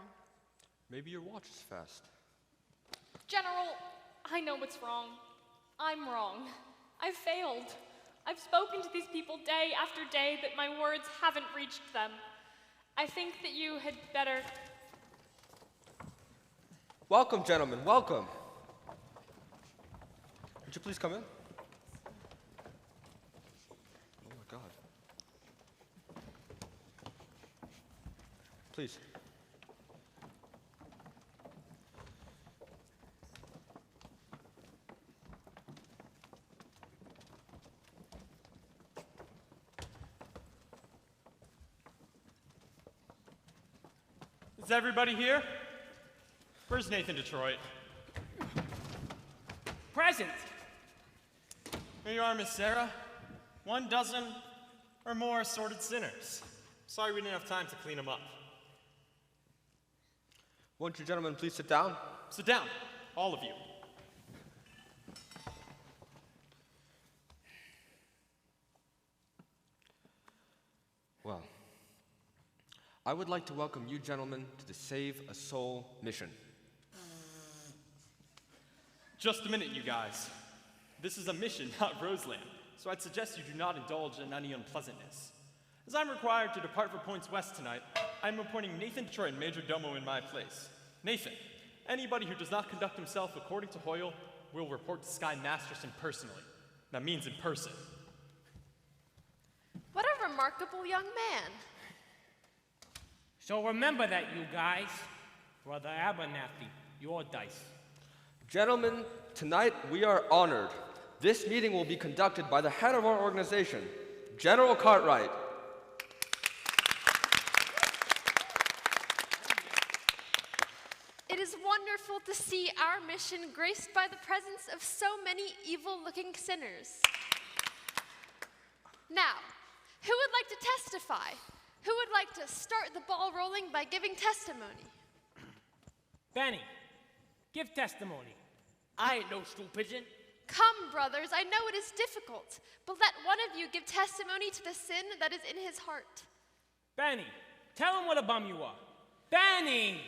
Maybe your watch is fast. General, I know what's wrong. I'm wrong. I've failed. I've spoken to these people day after day, but my words haven't reached them. I think that you had better... Welcome, gentlemen, welcome. Would you please come in? Oh my God. Please. Is everybody here? Where's Nathan Detroit? Present. Here you are, Miss Sarah. 1 dozen or more assorted sinners. Sorry we didn't have time to clean them up. Won't you gentlemen please sit down? Sit down, all of you. Well, I would like to welcome you gentlemen to the Save a Soul mission. Just a minute, you guys. This is a mission, not Roseland, so I'd suggest you do not indulge in any unpleasantness. As I'm required to depart for Points West tonight, I'm appointing Nathan Detroit Major Domo in my place. Nathan, anybody who does not conduct himself according to Hoyle will report to Sky Masterson personally. That means in person. What a remarkable young man. So remember that, you guys. Brother Abernathy, your dice. Gentlemen, tonight we are honored. This meeting will be conducted by the head of our organization, General Cartwright. It is wonderful to see our mission graced by the presence of so many evil-looking sinners. Now, who would like to testify? Who would like to start the ball rolling by giving testimony? Benny, give testimony. I ain't no stool pigeon. Come, brothers, I know it is difficult, but let one of you give testimony to the sin that is in his heart. Benny, tell him what a bum you are. Benny!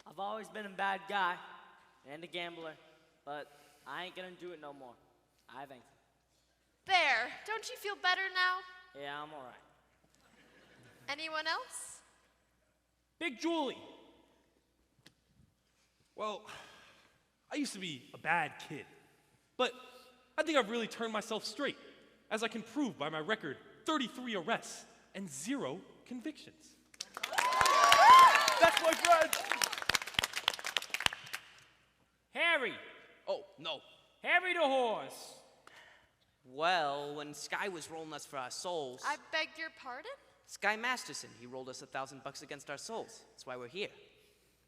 I've always been a bad guy and a gambler, but I ain't gonna do it no more. I think. There, don't you feel better now? Yeah, I'm all right. Anyone else? Big Julie. Well, I used to be a bad kid, but I think I've really turned myself straight, as I can prove by my record 33 arrests and 0 convictions. That's my friend! Harry. Oh, no. Harry the horse. Well, when Sky was rolling us for our souls, I beg your pardon? Sky Masterson, he rolled us $1,000 against our souls. That's why we're here.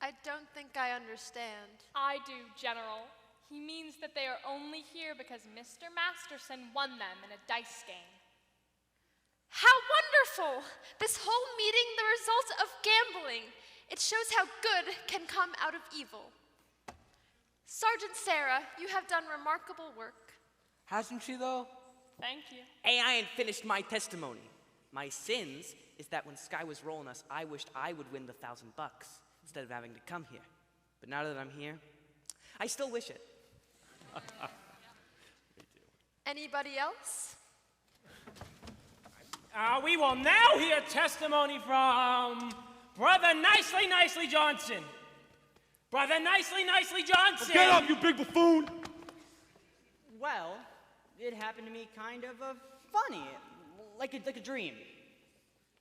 I don't think I understand. I do, General. He means that they are only here because Mr. Masterson won them in a dice game. How wonderful! This whole meeting the result of gambling. It shows how good can come out of evil. Sergeant Sarah, you have done remarkable work. Hasn't she, though? Thank you. Hey, I ain't finished my testimony. My sins is that when Sky was rolling us, I wished I would win the $1,000 instead of having to come here. But now that I'm here, I still wish it. Anybody else? We will now hear testimony from Brother Nicely Johnson. Brother Nicely Johnson! Get up, you big buffoon! Well, it happened to me kind of funny, like a dream.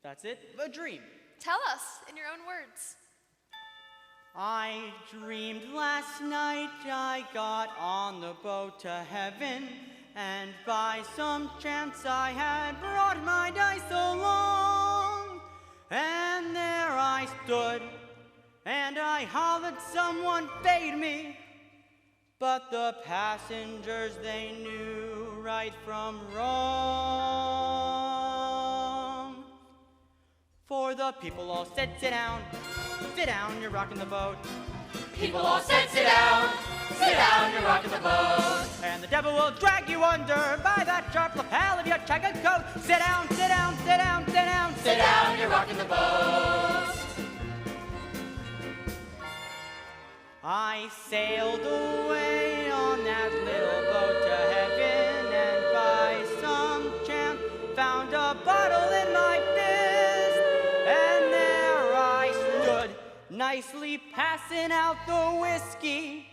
That's it, a dream. Tell us in your own words. I dreamed last night I got on the boat to heaven, and by some chance I had brought my dice along. And there I stood, and I hollered someone paid me. But the passengers, they knew right from wrong. For the people all said, sit down, you're rocking the boat. People all said, sit down, you're rocking the boat. And the devil will drag you under by that sharp lapel of your checkered coat. Sit down, Sit down, you're rocking the boat. I sailed away on that little boat to heaven, and by some chance found a bottle in my fist. And there I stood, nicely passing out the whiskey.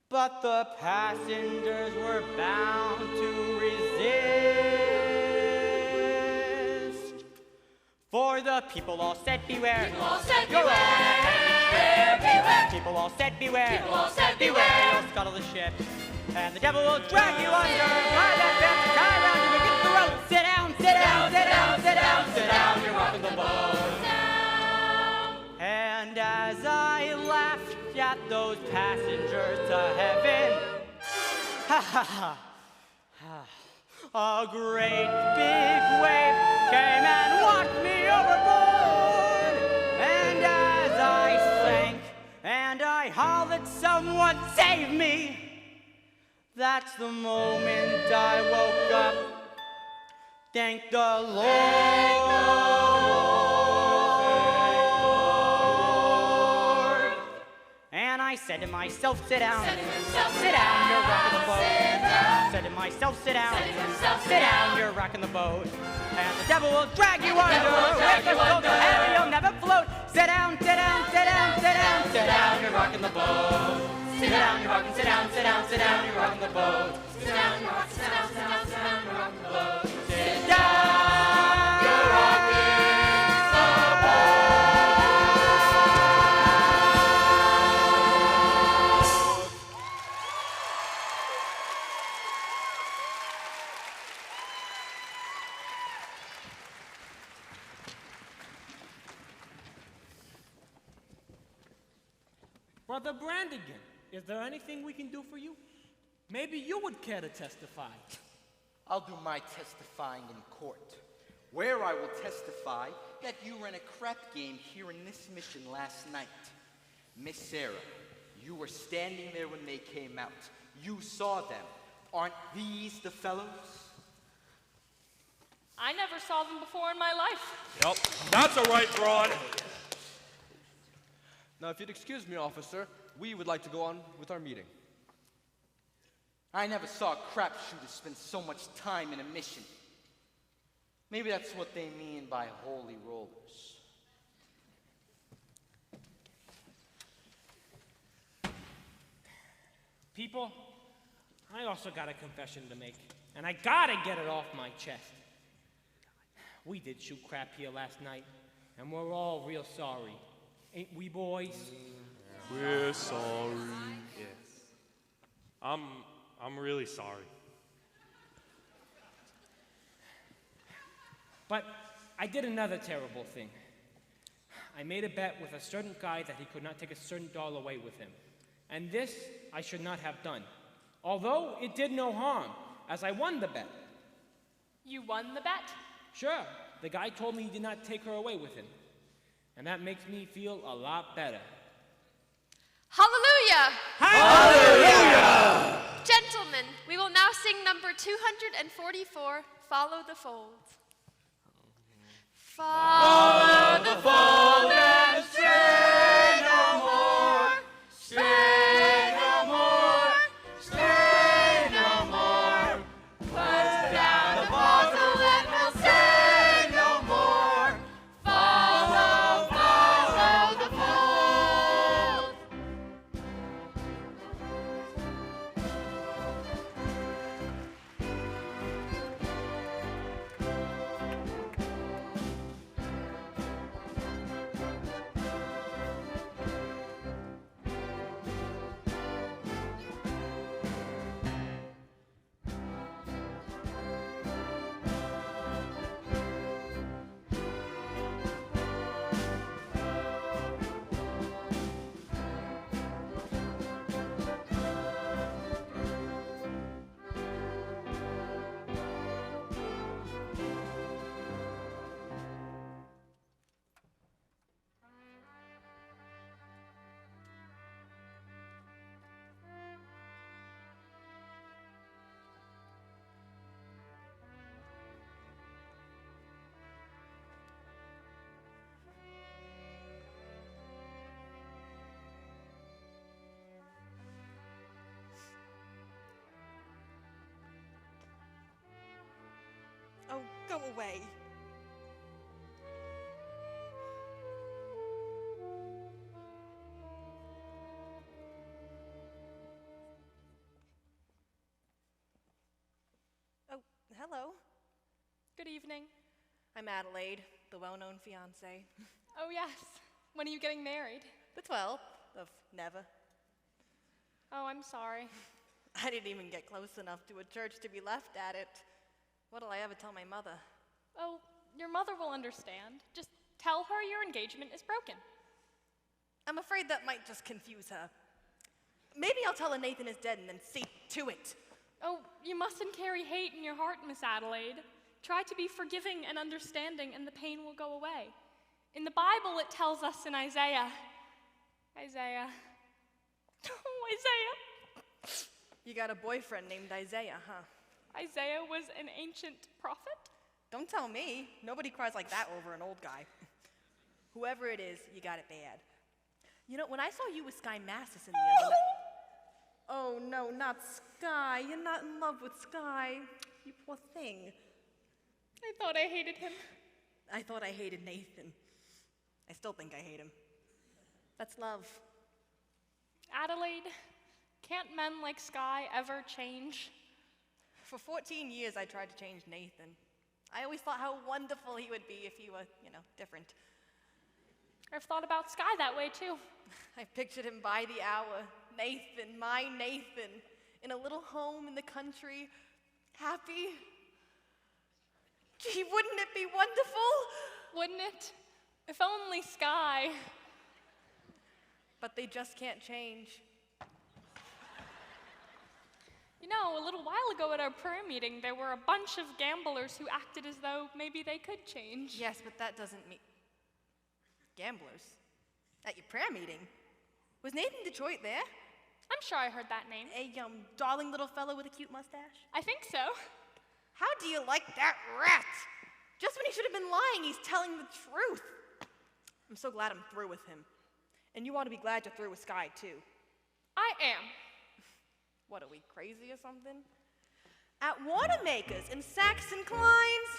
But the passengers were bound to resist. For the people all said beware. People all said You're all beware, beware. People all said beware. People all said Beware, beware. you'll scuttle the ship. And the devil will drag you under. Tie that fancy tie around you against the rope. Sit down, sit down, sit down, sit down, sit down. You're rocking the boat. And as I laughed at those passengers to heaven, ha ha ha. A great big wave came and washed me overboard. And as I sank and I hollered, someone save me, that's the moment I woke up. Thank the Lord. And I said to myself, sit down, sit down, you're rocking the boat. Said to myself, sit down, sit down, you're rocking the boat. And the devil will drag you under. With a soul so heavy you'll never float. Sit down, sit down, sit down, sit down, sit down, you're rocking the boat. Sit down, you're rocking, sit down, sit down, sit down, you're rocking the boat. Sit down, you're rocking, sit down, sit down, sit down, you're rocking the boat. Sit down, you're rocking the boat. Brother Brandigan, is there anything we can do for you? Maybe you would care to testify. I'll do my testifying in court, where I will testify that you ran a crap game here in this mission last night. Miss Sarah, you were standing there when they came out. You saw them. Aren't these the fellows? I never saw them before in my life. Yep, that's a right broad. Now, if you'd excuse me, officer, we would like to go on with our meeting. I never saw a crapshooter spend so much time in a mission. Maybe that's what they mean by holy rollers. People, I also got a confession to make, and I gotta get it off my chest. We did shoot crap here last night, and we're all real sorry. Ain't we, boys? We're sorry. Yes. I'm really sorry. But I did another terrible thing. I made a bet with a certain guy that he could not take a certain doll away with him. And this I should not have done. Although it did no harm, as I won the bet. You won the bet? Sure, the guy told me he did not take her away with him. And that makes me feel a lot better. Hallelujah! Hallelujah! Gentlemen, we will now sing number 244, Follow the Fold. Follow the fold and stray no more, stray no more, stray no more. Put down the bottle and we'll say no more. Follow, follow the fold. Oh, go away. Oh, hello. Good evening. I'm Adelaide, the well-known fiancé. Oh, yes. When are you getting married? The 12th of never. Oh, I'm sorry. I didn't even get close enough to a church to be left at it. What'll I ever tell my mother? Oh, your mother will understand. Just tell her your engagement is broken. I'm afraid that might just confuse her. Maybe I'll tell her Nathan is dead and then see to it. Oh, you mustn't carry hate in your heart, Miss Adelaide. Try to be forgiving and understanding, and the pain will go away. In the Bible, it tells us in Isaiah. Oh, Isaiah. You got a boyfriend named Isaiah, huh? Isaiah was an ancient prophet? Don't tell me. Nobody cries like that over an old guy. Whoever it is, you got it bad. You know, when I saw you with Sky Masterson the other night... Oh, no, not Sky. You're not in love with Sky. You poor thing. I thought I hated him. I thought I hated Nathan. I still think I hate him. That's love. Adelaide, can't men like Sky ever change? For 14 years, I tried to change Nathan. I always thought how wonderful he would be if he were, different. I've thought about Sky that way, too. I pictured him by the hour. Nathan, my Nathan, in a little home in the country, happy. Gee, wouldn't it be wonderful? Wouldn't it? If only Sky. But they just can't change. You know, a little while ago at our prayer meeting, there were a bunch of gamblers who acted as though maybe they could change. Yes, but that doesn't mean... Gamblers? At your prayer meeting? Was Nathan Detroit there? I'm sure I heard that name. A darling little fellow with a cute mustache? I think so. How do you like that rat? Just when he should have been lying, he's telling the truth. I'm so glad I'm through with him. And you ought to be glad you're through with Sky, too. I am. What, are we crazy or something? At Watermakers in Saxon Klein's,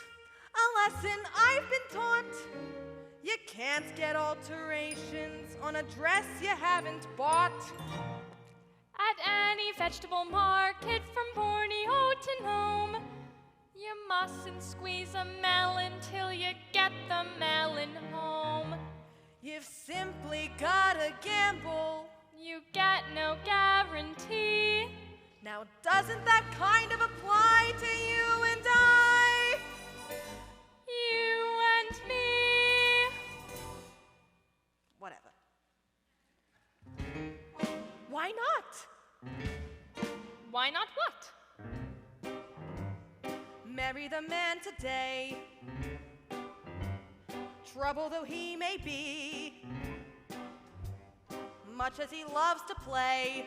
a lesson I've been taught. You can't get alterations on a dress you haven't bought. At any vegetable market from Borneo to Nome, you mustn't squeeze a melon till you get the melon home. You've simply gotta gamble. You get no guarantee. Now doesn't that kind of apply to you and I? You and me. Whatever. Why not? Why not what? Marry the man today, trouble though he may be, much as he loves to play,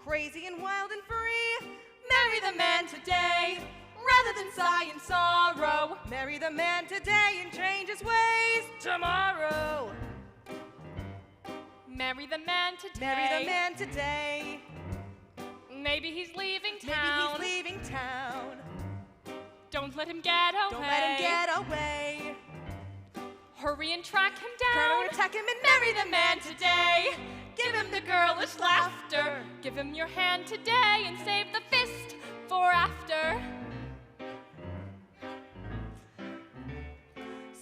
crazy and wild and free. Marry the man today, rather than sigh in sorrow. Marry the man today and change his ways tomorrow. Marry the man today. Marry the man today. Maybe he's leaving town. Maybe he's leaving town. Don't let him get away. Don't let him get away. Hurry and track him down. Counterattack him and marry the man today. Give him the girlish laughter. Give him your hand today and save the fist for after.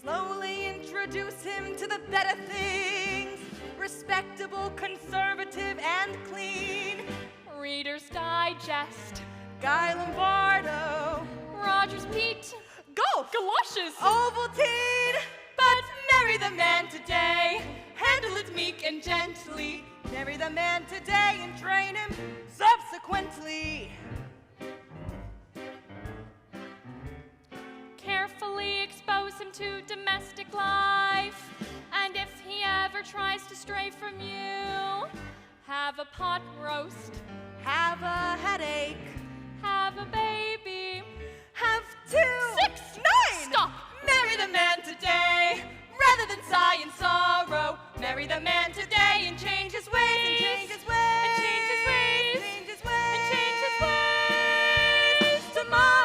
Slowly introduce him to the better things. Respectable, conservative, and clean. Reader's Digest. Guy Lombardo. Rogers Pete. Golf. Galoshes. Ovaltine. But marry the man today. Handle it meek and gently. Marry the man today and train him subsequently. Carefully expose him to domestic life. And if he ever tries to stray from you, have a pot roast. Have a headache. Have a baby. Have 2. 6. 9. Stop. Marry the man today, rather than sigh in sorrow. Marry the man today and change his ways. And change his ways. And change his ways. Change his ways. And change his ways tomorrow.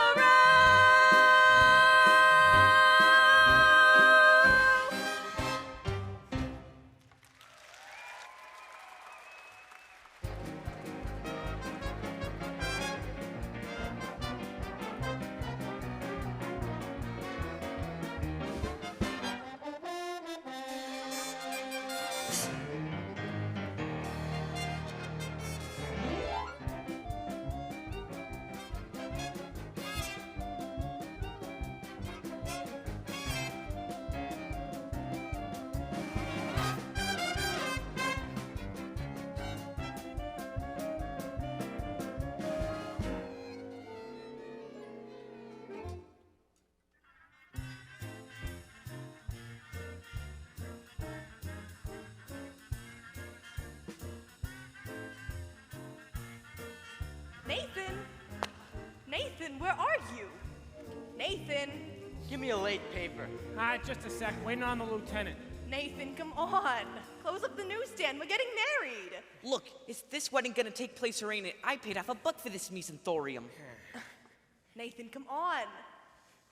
Nathan! Nathan, where are you? Nathan! Give me a late paper. Just a sec. Waiting on the lieutenant. Nathan, come on. Close up the newsstand. We're getting married. Look, is this wedding gonna take place or ain't it? I paid $50 for this mesenthorium. Nathan, come on.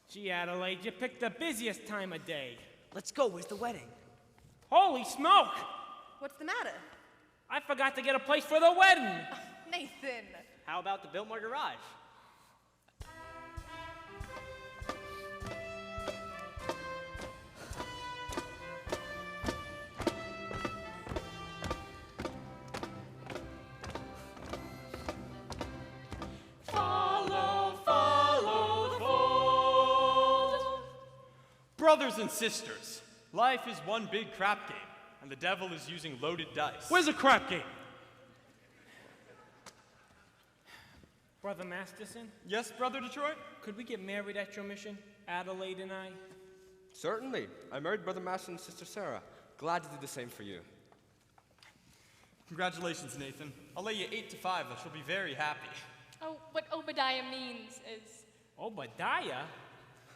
Gee, Adelaide, you picked the busiest time of day. Let's go. Where's the wedding? Holy smoke! What's the matter? I forgot to get a place for the wedding. Nathan! How about the Biltmore Garage? Brothers and sisters, life is one big crap game, and the devil is using loaded dice. Where's the crap game? Brother Masterson, Yes, Brother Detroit? could we get married at your mission? Adelaide and I? Certainly. I married Brother Master and Sister Sarah. Glad to do the same for you. Congratulations, Nathan. I'll lay you 8 to 5. I shall be very happy. Oh, what Obadiah means is Obadiah?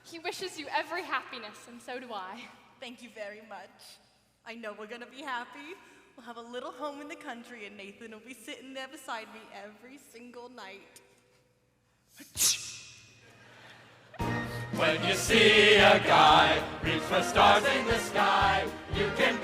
he wishes you every happiness, and so do I. Thank you very much. I know we're gonna be happy. We'll have a little home in the country, and Nathan will be sitting there beside me every single night. When you see a guy reach for stars in the sky, you can